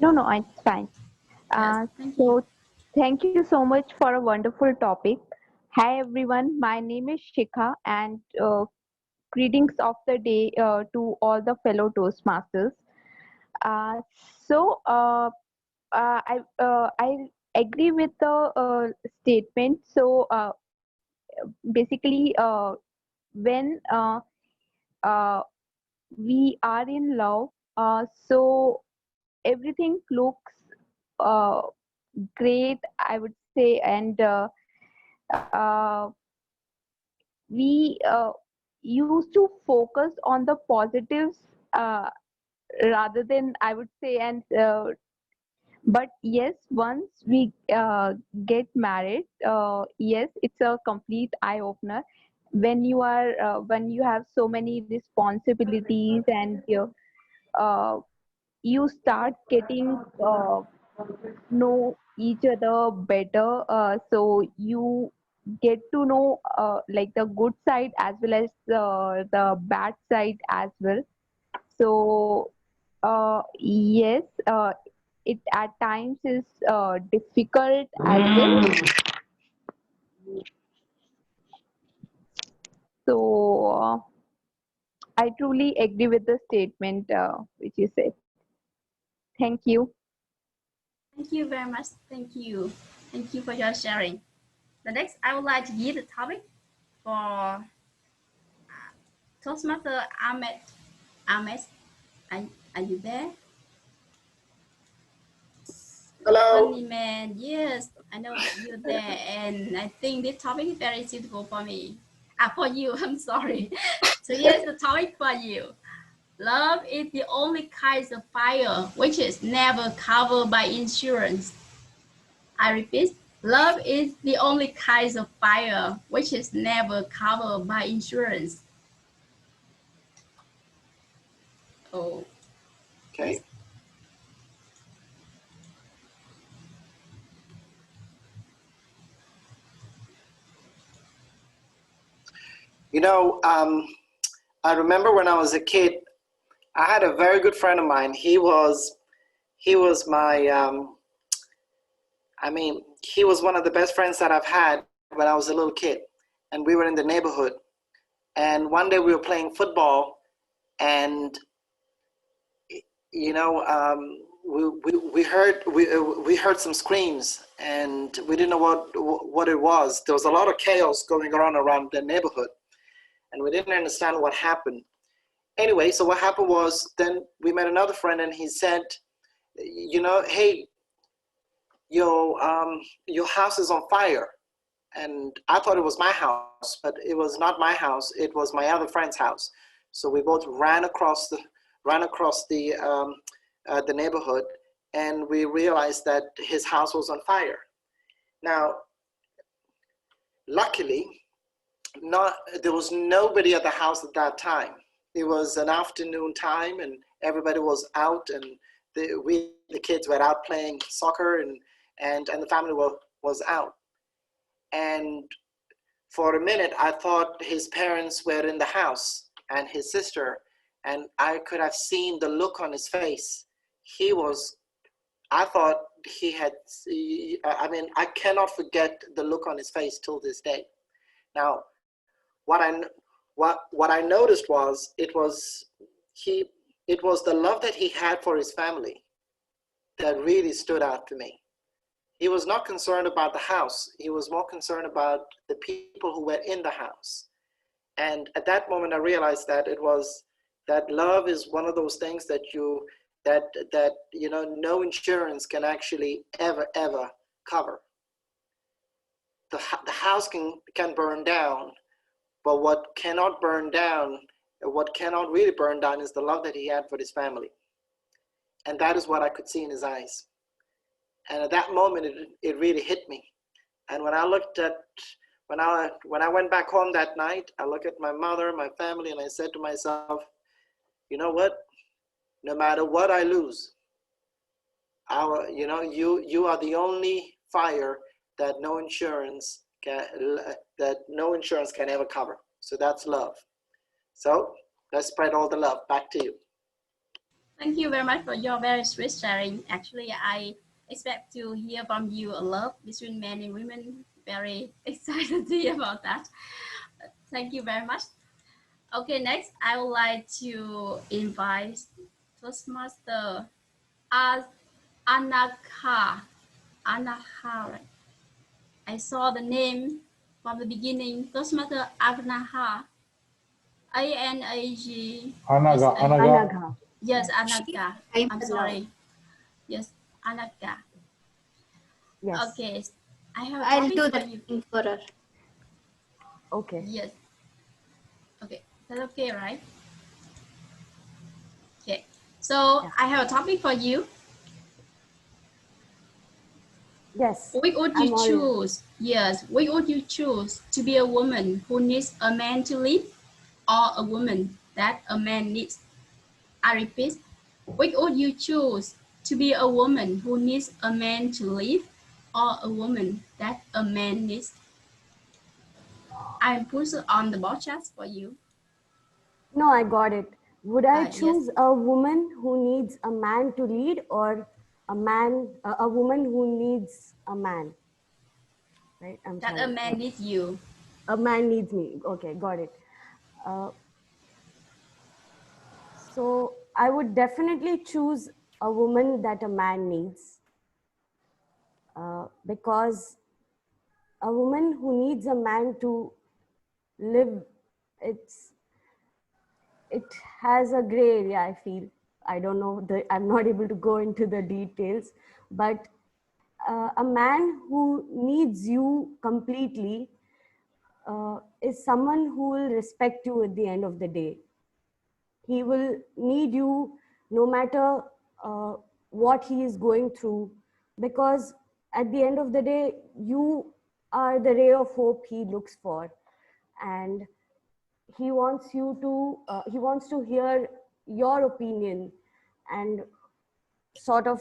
No, it's fine. Yes, thank you. Thank you so much for a wonderful topic. Hi everyone, my name is Shikha, and greetings of the day to all the fellow Toastmasters. Uh, I agree with the statement. So basically, when uh, we are in love, so everything looks uh, great, I would say, and uh, we used to focus on the positives rather than, I would say, and but yes, once we get married, yes, it's a complete eye opener. When you have so many responsibilities, and you start getting know each other better, so you get to know like the good side as well as the bad side as well. So yes, it at times is difficult as well. So I truly agree with the statement which you said. Thank you. Thank you very much. Thank you. Thank you for your sharing. The next, I would like to give the topic for Toastmaster Ahmed. Ahmed, are you there? Hello. Funny man, yes, I know that you're there, and I think this topic is very suitable for me. For you, I'm sorry. So here's the topic for you. Love is the only kind of fire which is never covered by insurance. I repeat, love is the only kind of fire which is never covered by insurance. Oh. Okay. You know, I remember when I was a kid, I had a very good friend of mine. He was my, he was one of the best friends that I've had when I was a little kid. And we were in the neighborhood. And one day we were playing football, and, you know, we heard some screams, and we didn't know what it was. There was a lot of chaos going on around the neighborhood, and we didn't understand what happened. Anyway, so what happened was, then we met another friend, and he said, you know, hey, your house is on fire. And I thought it was my house, but it was not my house. It was my other friend's house. So we both ran across ran across the neighborhood, and we realized that his house was on fire. Now, luckily, there was nobody at the house at that time. It was an afternoon time, and everybody was out, and the kids were out playing soccer, and the family was out. And for a minute, I thought his parents were in the house and his sister, and I could have seen the look on his face. I thought he had, I mean, I cannot forget the look on his face till this day. Now, what I noticed was it was the love that he had for his family that really stood out to me. He was not concerned about the house. He was more concerned about the people who were in the house. And at that moment, I realized that that love is one of those things that no insurance can actually ever cover. The house can burn down, but what cannot really burn down is the love that he had for his family. And that is what I could see in his eyes. And at that moment, it really hit me. And when I went back home that night, I looked at my mother, my family, and I said to myself, you know what? No matter what I lose, you are the only fire that no insurance can ever cover. So that's love. So let's spread all the love. Back to you. Thank you very much for your very sweet sharing. Actually, I expect to hear from you a lot between men and women. Very excited to hear about that. Thank you very much. Okay, next I would like to invite Toastmaster Anagha. Right? I saw the name from the beginning. Toastmaster Anagha. A-N-A-G. Anagha. Yes, Anagha. I'm sorry. Yes, Anagha. Yes. Okay, I have a I'll topic do for that you. for her. Okay. Yes. Okay, that's okay, right? Okay, so Yeah. I have a topic for you. Yes. Which would you choose? Yes, which would you choose to be a woman who needs a man to lead, or a woman that a man needs? I repeat, which would you choose to be a woman who needs a man to lead, or a woman that a man needs? I put it on the board chat for you. No, I got it. Would I Yes. choose a woman who needs a man to lead, or a woman who needs a man? Right? I'm That sorry. a man needs you. A man needs me. Okay, got it. So I would definitely choose a woman that a man needs, because a woman who needs a man to live, it has a gray area, I feel. I don't know, I'm not able to go into the details, but a man who needs you completely is someone who will respect you at the end of the day. He will need you no matter what he is going through, because at the end of the day, you are the ray of hope he looks for. And he wants to hear your opinion, and sort of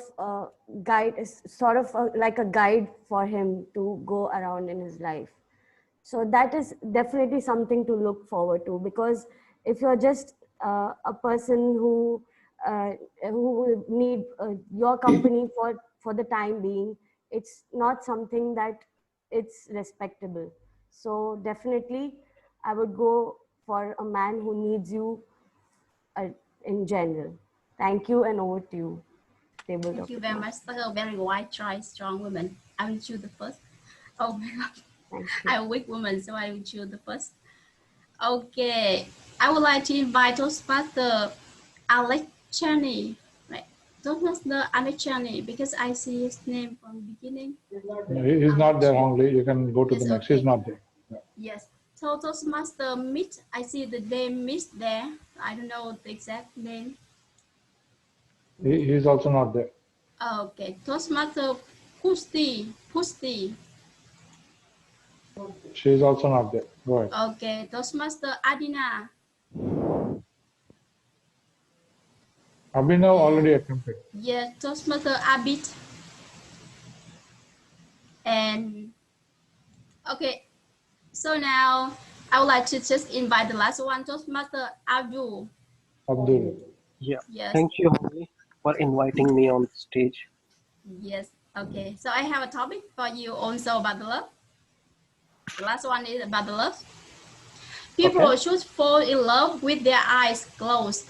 like a guide for him to go around in his life. So that is definitely something to look forward to, because if you're just a person who will need your company for the time being, it's not something that it's respectable. So definitely I would go for a man who needs you in general. Thank you, and over to you. Thank you very much. Such a very white, dry, strong woman. I will choose the first. Oh my God. Thank you. I'm a weak woman, so I will choose the first. Okay. I would like to invite Toastmaster Alex Chaney. Right. Toastmaster Alex Chaney, because I see his name from the beginning. He's not there only. You can go to the next. Okay. He's not there. Yeah. Yes. So Toastmaster Meet, I see the name Meet there. I don't know the exact name. He's also not there. Okay, Toastmaster Pusti. She's also not there. Go ahead. Okay, Toastmaster Adina. Abhinav already attempted. Yes, Toastmaster Abid. And okay, so now I would like to just invite the last one, Toastmaster Abdul. Abdul. Yeah. Yes. Thank you, Holly, for inviting me on stage. Yes. Okay. So I have a topic for you also about the love. The last one is about the love. People should fall in love with their eyes closed.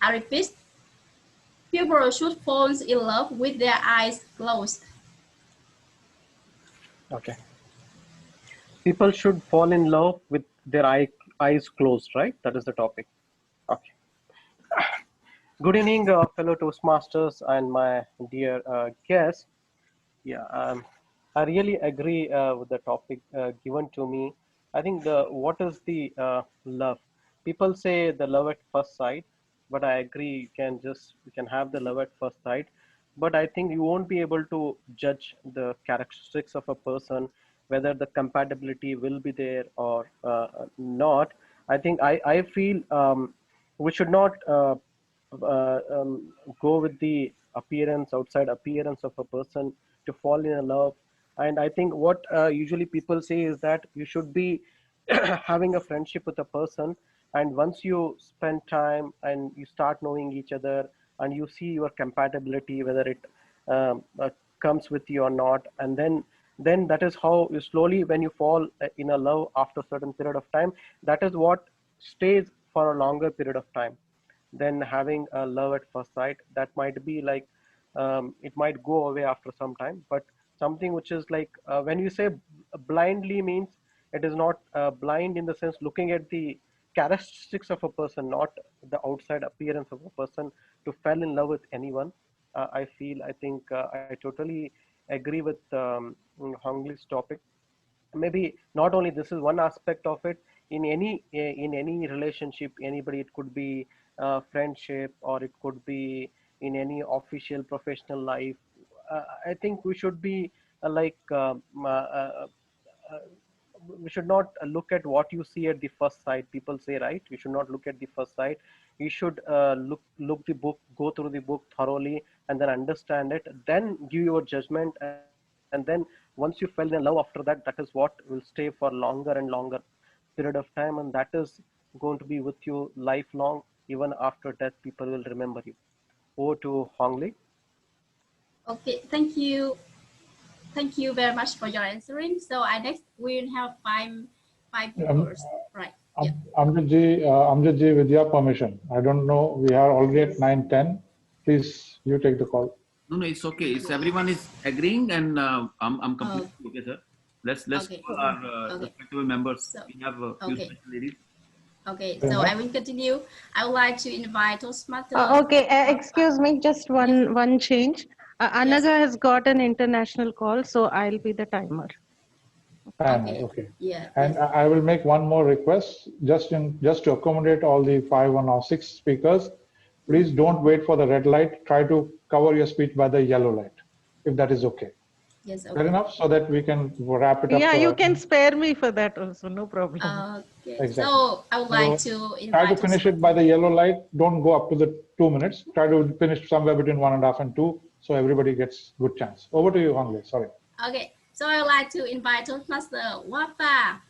I repeat. People should fall in love with their eyes closed. Okay. People should fall in love with their eyes closed, right? That is the topic. Okay. Good evening, fellow Toastmasters and my dear guests. Yeah, I really agree with the topic given to me. I think what is the love? People say the love at first sight, but I agree you can have the love at first sight, but I think you won't be able to judge the characteristics of a person, whether the compatibility will be there or not. I feel we should not go with the outside appearance of a person to fall in love. And I think what usually people say is that you should be having a friendship with a person, and once you spend time and you start knowing each other and you see your compatibility, whether it comes with you or not, and then that is how you slowly, when you fall in a love after a certain period of time, that is what stays for a longer period of time than having a love at first sight. That might be like it might go away after some time, but something which is like when you say blindly means it is not blind in the sense looking at the characteristics of a person, not the outside appearance of a person, to fall in love with anyone. I think I totally agree with Hongli's topic. Maybe not only this is one aspect of it. In any relationship, anybody, it could be friendship, or it could be in any official professional life. I think we should be uh, we should not look at what you see at the first sight. People say, right, you should not look at the first sight. You should look the book, go through the book thoroughly, and then understand it, then give your judgment. And then once you fell in love after that, that is what will stay for longer and longer period of time, and that is going to be with you lifelong. Even after death, people will remember you. Over to Hongli. Okay. Thank you. Thank you very much for your answering. So I next we'll have five people. Right. Yeah. Amjad ji, with your permission, I don't know, we are already at 9:10. Please, you take the call. No, it's okay. It's everyone is agreeing, and I'm completely okay, sir. Let's Okay. call our respectable members. So, We have a few special ladies. Okay, so I will continue. I would like to invite Toastmaster. Okay, excuse me, just one change. Anaga has got an international call, so I'll be the timer. Okay. Yeah. And I will make one more request, just to accommodate all the 5 or 6 speakers. Please don't wait for the red light. Try to cover your speech by the yellow light, if that is okay. Yes. Okay. Fair enough, so that we can wrap it up. Yeah, you can spare me for that also, no problem. Okay. Exactly. So I would like to invite. Try to finish it by the yellow light. Don't go up to the 2 minutes. Try to finish somewhere between 1.5 and 2, so everybody gets good chance. Over to you, Hongli. Sorry. Okay. So I would like to invite Toastmaster Wapa.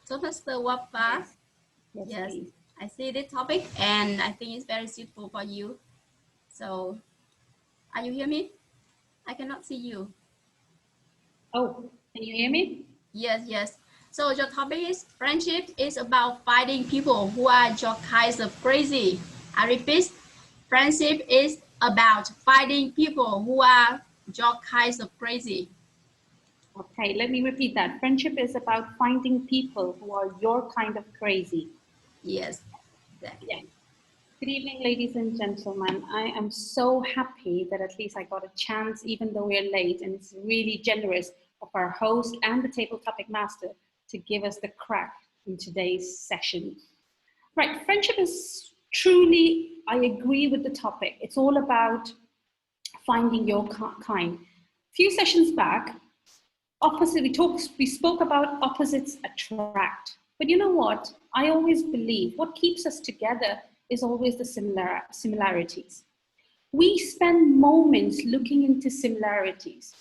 Toastmaster Wapa. Yes. I see this topic, and I think it's very suitable for you. So, are you hear me? I cannot see you. Oh, can you hear me? Yes, yes. So your topic is friendship is about finding people who are your kinds of crazy. I repeat, friendship is about finding people who are your kinds of crazy. Okay, let me repeat that. Friendship is about finding people who are your kind of crazy. Yes, exactly. Yeah. Good evening, ladies and gentlemen. I am so happy that at least I got a chance, even though we're late, and it's really generous of our host and the table topic master to give us the crack in today's session. Right, friendship is Truly, I agree with the topic. It's all about finding your kind. A few sessions back, we spoke about opposites attract. But you know what? I always believe what keeps us together is always the similarities. We spend moments looking into similarities.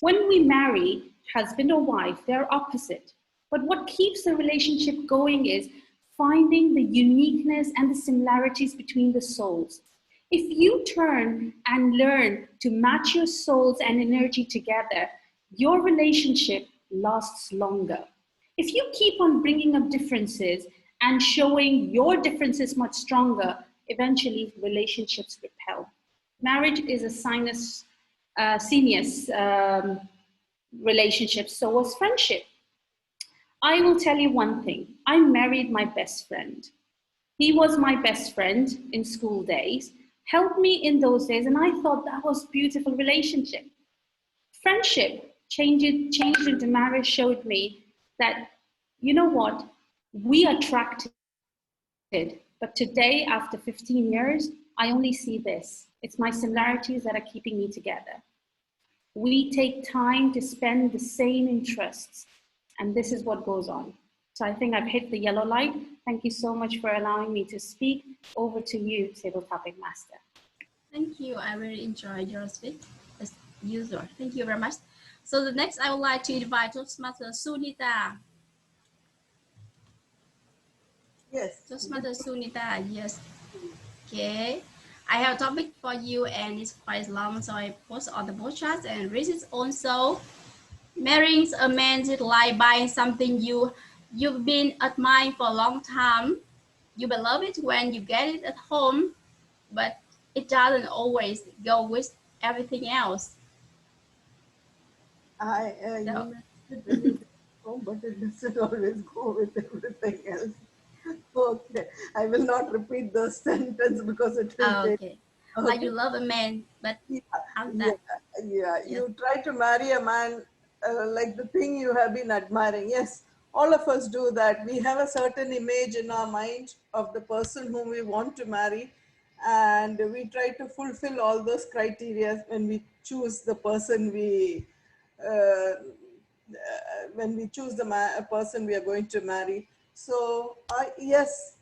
When we marry, husband or wife, they're opposite. But what keeps the relationship going is finding the uniqueness and the similarities between the souls. If you turn and learn to match your souls and energy together, your relationship lasts longer. If you keep on bringing up differences and showing your differences much stronger, eventually relationships repel. Marriage is a senius relationship, so was friendship. I will tell you one thing. I married my best friend. He was my best friend in school days, helped me in those days, and I thought that was a beautiful relationship. Friendship changed into marriage showed me that, you know what, we attracted. But today, after 15 years, I only see this. It's my similarities that are keeping me together. We take time to spend the same interests, and this is what goes on. So I think I've hit the yellow light. Thank you so much for allowing me to speak. Over to you, Table Topic Master. Thank you. I really enjoyed your speech as usual. Thank you very much. So the next, I would like to invite Toastmaster Sunita. Yes. Toastmaster Sunita, yes. Okay. I have a topic for you and it's quite long, so I post on the podcast and read it also. Marrying a man is like buying something you've been admiring for a long time. You will love it when you get it at home, but it doesn't always go with everything else. I use it when you get home, but it doesn't always go with everything else. Okay, I will not repeat the sentence because it will take. Okay. Like you love a man, but Yeah. You try to marry a man like the thing you have been admiring. Yes, all of us do that. We have a certain image in our mind of the person whom we want to marry, and we try to fulfill all those criteria when we choose the person when we choose the person we are going to marry. So yes,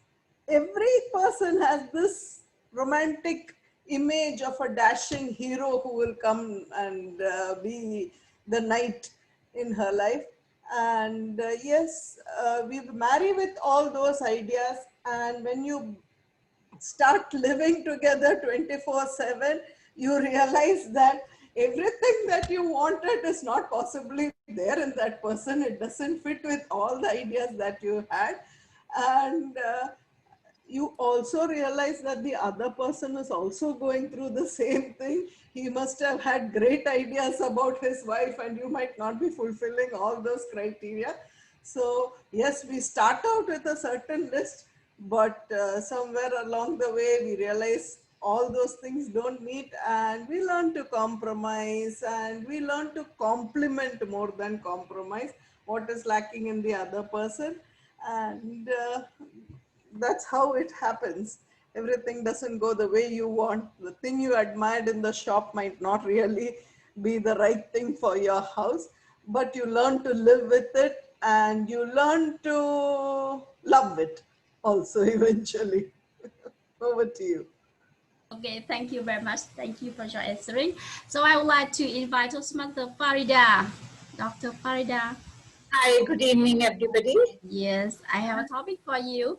every person has this romantic image of a dashing hero who will come and be the knight in her life. And yes, we marry with all those ideas, and when you start living together 24/7, you realize that everything that you wanted is not possibly there in that person. It doesn't fit with all the ideas that you had. And you also realize that the other person is also going through the same thing. He must have had great ideas about his wife, and you might not be fulfilling all those criteria. So yes, we start out with a certain list, but somewhere along the way we realize all those things don't meet, and we learn to compromise, and we learn to complement more than compromise what is lacking in the other person. And that's how it happens. Everything doesn't go the way you want. The thing you admired in the shop might not really be the right thing for your house, but you learn to live with it, and you learn to love it also eventually. Over to you. Okay, thank you very much. Thank you for your answering. So I would like to invite Toastmaster Farida. Dr. Farida. Hi, good evening, everybody. Yes, I have a topic for you.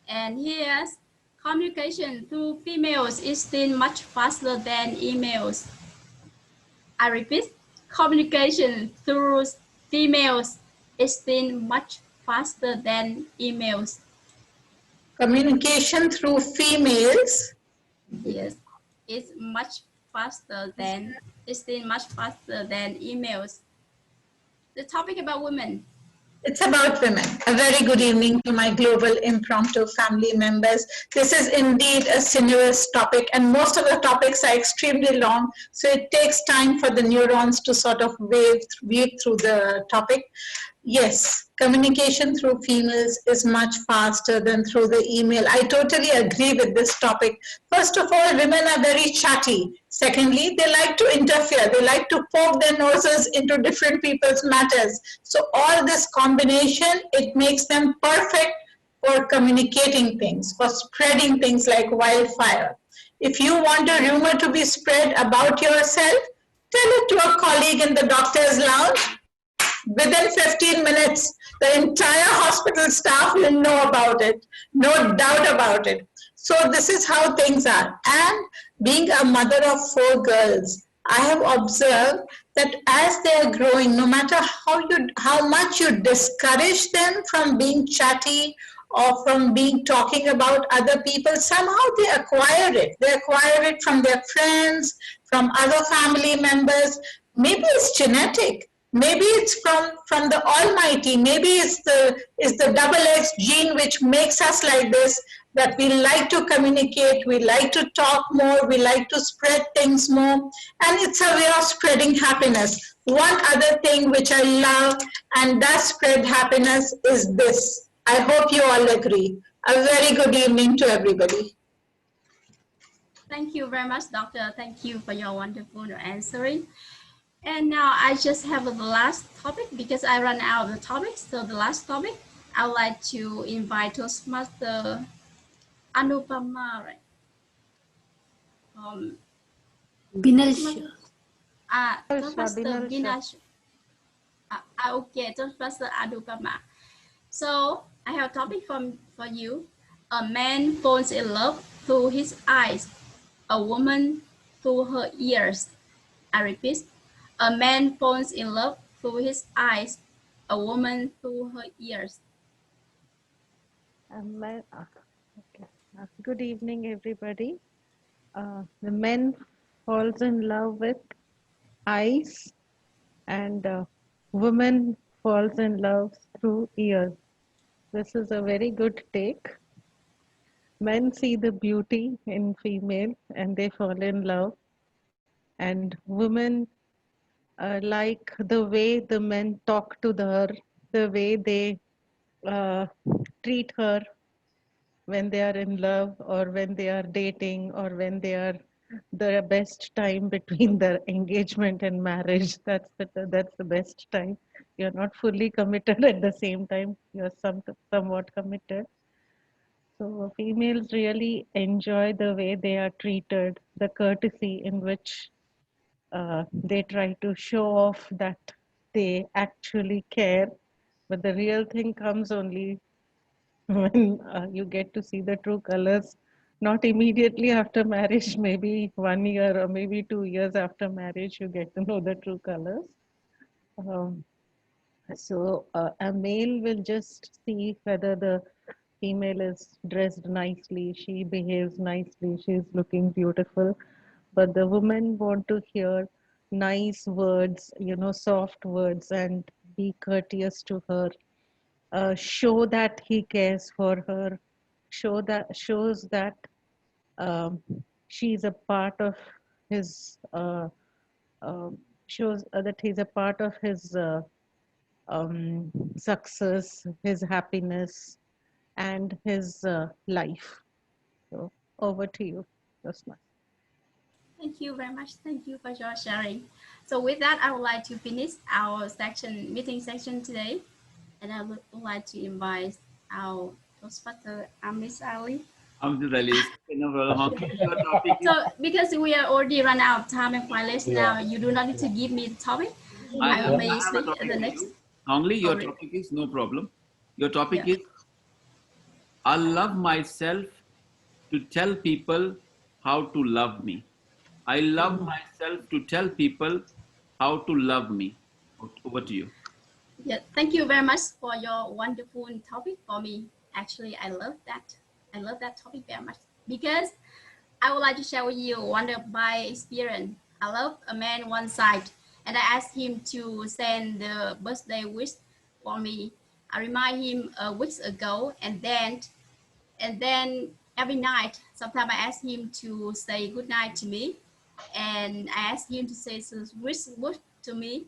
And here's communication through females is still much faster than emails. I repeat, communication through females is still much faster than emails. Communication through females? Yes, it's still much faster than emails. The topic about women. It's about women. A very good evening to my global impromptu family members. This is indeed a sinuous topic, and most of the topics are extremely long, so it takes time for the neurons to sort of weave through the topic. Yes, communication through females is much faster than through the email. I totally agree with this topic. First of all, women are very chatty. Secondly, they like to interfere. They like to poke their noses into different people's matters. So all this combination, it makes them perfect for communicating things, for spreading things like wildfire. If you want a rumor to be spread about yourself, tell it to a colleague in the doctor's lounge. Within 15 minutes, the entire hospital staff will know about it, no doubt about it. So this is how things are. And being a mother of 4 girls, I have observed that as they are growing, no matter how much you discourage them from being chatty or from being talking about other people, somehow they acquire it. They acquire it from their friends, from other family members. Maybe it's genetic. Maybe it's from the Almighty. Maybe it's the double-edged gene which makes us like this, that we like to communicate, we like to talk more, we like to spread things more, and it's a way of spreading happiness. One other thing which I love and does spread happiness is this. I hope you all agree. A very good evening to everybody. Thank you very much, Doctor. Thank you for your wonderful answering. And now I just have the last topic because I ran out of the topics. So the last topic, I would like to invite Toastmaster Anupama, right? Binalsha. Toastmaster Binash. Okay, Toastmaster Anupama. So I have a topic for you. A man falls in love through his eyes, a woman through her ears. I repeat, a man falls in love through his eyes, a woman through her ears. Okay. Good evening, everybody. The men falls in love with eyes, and woman falls in love through ears. This is a very good take. Men see the beauty in female and they fall in love, and women like the way the men talk to her, the way they uh, treat her when they are in love or when they are dating or when they are the best time between the engagement and marriage. That's the best time. You're not fully committed at the same time. You're somewhat committed. So females really enjoy the way they are treated, the courtesy in which they try to show off that they actually care. But the real thing comes only when you get to see the true colors, not immediately after marriage, maybe 1 year or maybe 2 years after marriage, you get to know the true colors. Um, so a male will just see whether the female is dressed nicely, she behaves nicely, she's looking beautiful. But the women want to hear nice words, soft words, and be courteous to her. Show that he cares for her. Shows that um, she's a part of his. Shows that he's a part of his success, his happiness, and his life. So over to you, Rosma. Thank you very much. Thank you for your sharing. So with that, I would like to finish our meeting section today. And I would like to invite our Toastmaster Miss Ali. Amjad Ali, your topic is... So because we are already run out of time and quite late now, you do not need to give me the topic. I may speak at the next. Only your topic is no problem. Your topic is, I love myself to tell people how to love me. I love myself to tell people how to love me. Over to you. Yeah, thank you very much for your wonderful topic for me. Actually, I love that. I love that topic very much because I would like to share with you one of my experience. I love a man one side, and I asked him to send the birthday wish for me. I remind him weeks ago, and then every night, sometimes I ask him to say good night to me, and I ask him to say some wish to me.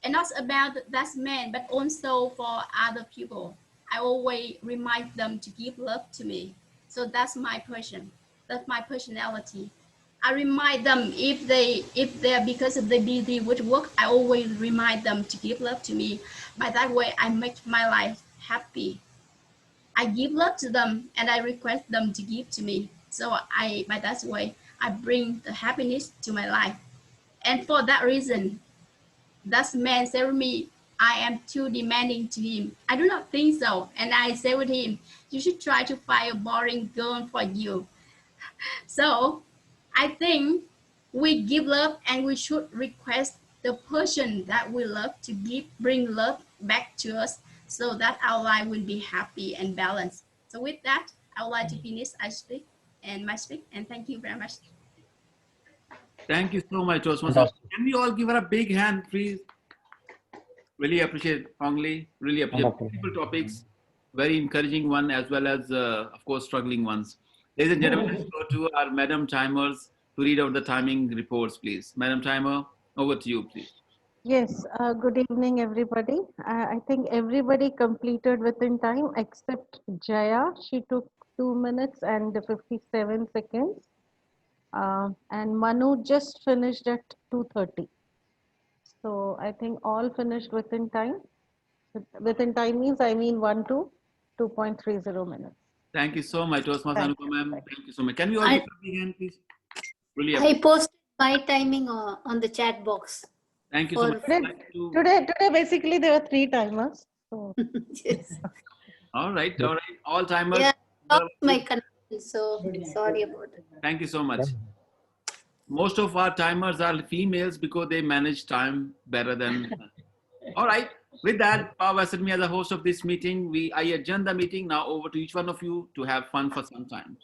And not about that man, but also for other people. I always remind them to give love to me. So that's my person. That's my personality. I remind them if they're because of they busy with work, I always remind them to give love to me. By that way, I make my life happy. I give love to them and I request them to give to me. So by that way, I bring the happiness to my life. And for that reason, that man said to me, I am too demanding to him. I do not think so. And I said with him, you should try to find a boring girl for you. So I think we give love and we should request the person that we love to bring love back to us so that our life will be happy and balanced. So with that, I would like to finish my speak and thank you very much. Thank you so much, Osman. Fantastic. Can we all give her a big hand, please? Really appreciate Hong Lee. Really appreciate Wonderful. beautiful topics, very encouraging one as well as, of course, struggling ones. Ladies and gentlemen, let's go to our Madam Timers to read out the timing reports, please. Madam Timer, over to you, please. Yes, good evening, everybody. I think everybody completed within time except Jaya. She took 2 minutes and 57 seconds. And Manu just finished at 2:30. So I think all finished within time. Within time means I mean 1 to 2.30 minutes. Thank you so much, Osman Thank Sanupa, ma'am. Thank you so much. Can we all give her a big hand, please? Really I appreciate. posted my timing on the chat box. Thank you so much. Today basically there were 3 timers. So. Yes. All right, all right. All timers. Yeah, lost my connection, so sorry about it. Thank you so much. Most of our timers are females because they manage time better than. All right. With that, Pav me as a host of this meeting. I adjourn the meeting now over to each one of you to have fun for some time.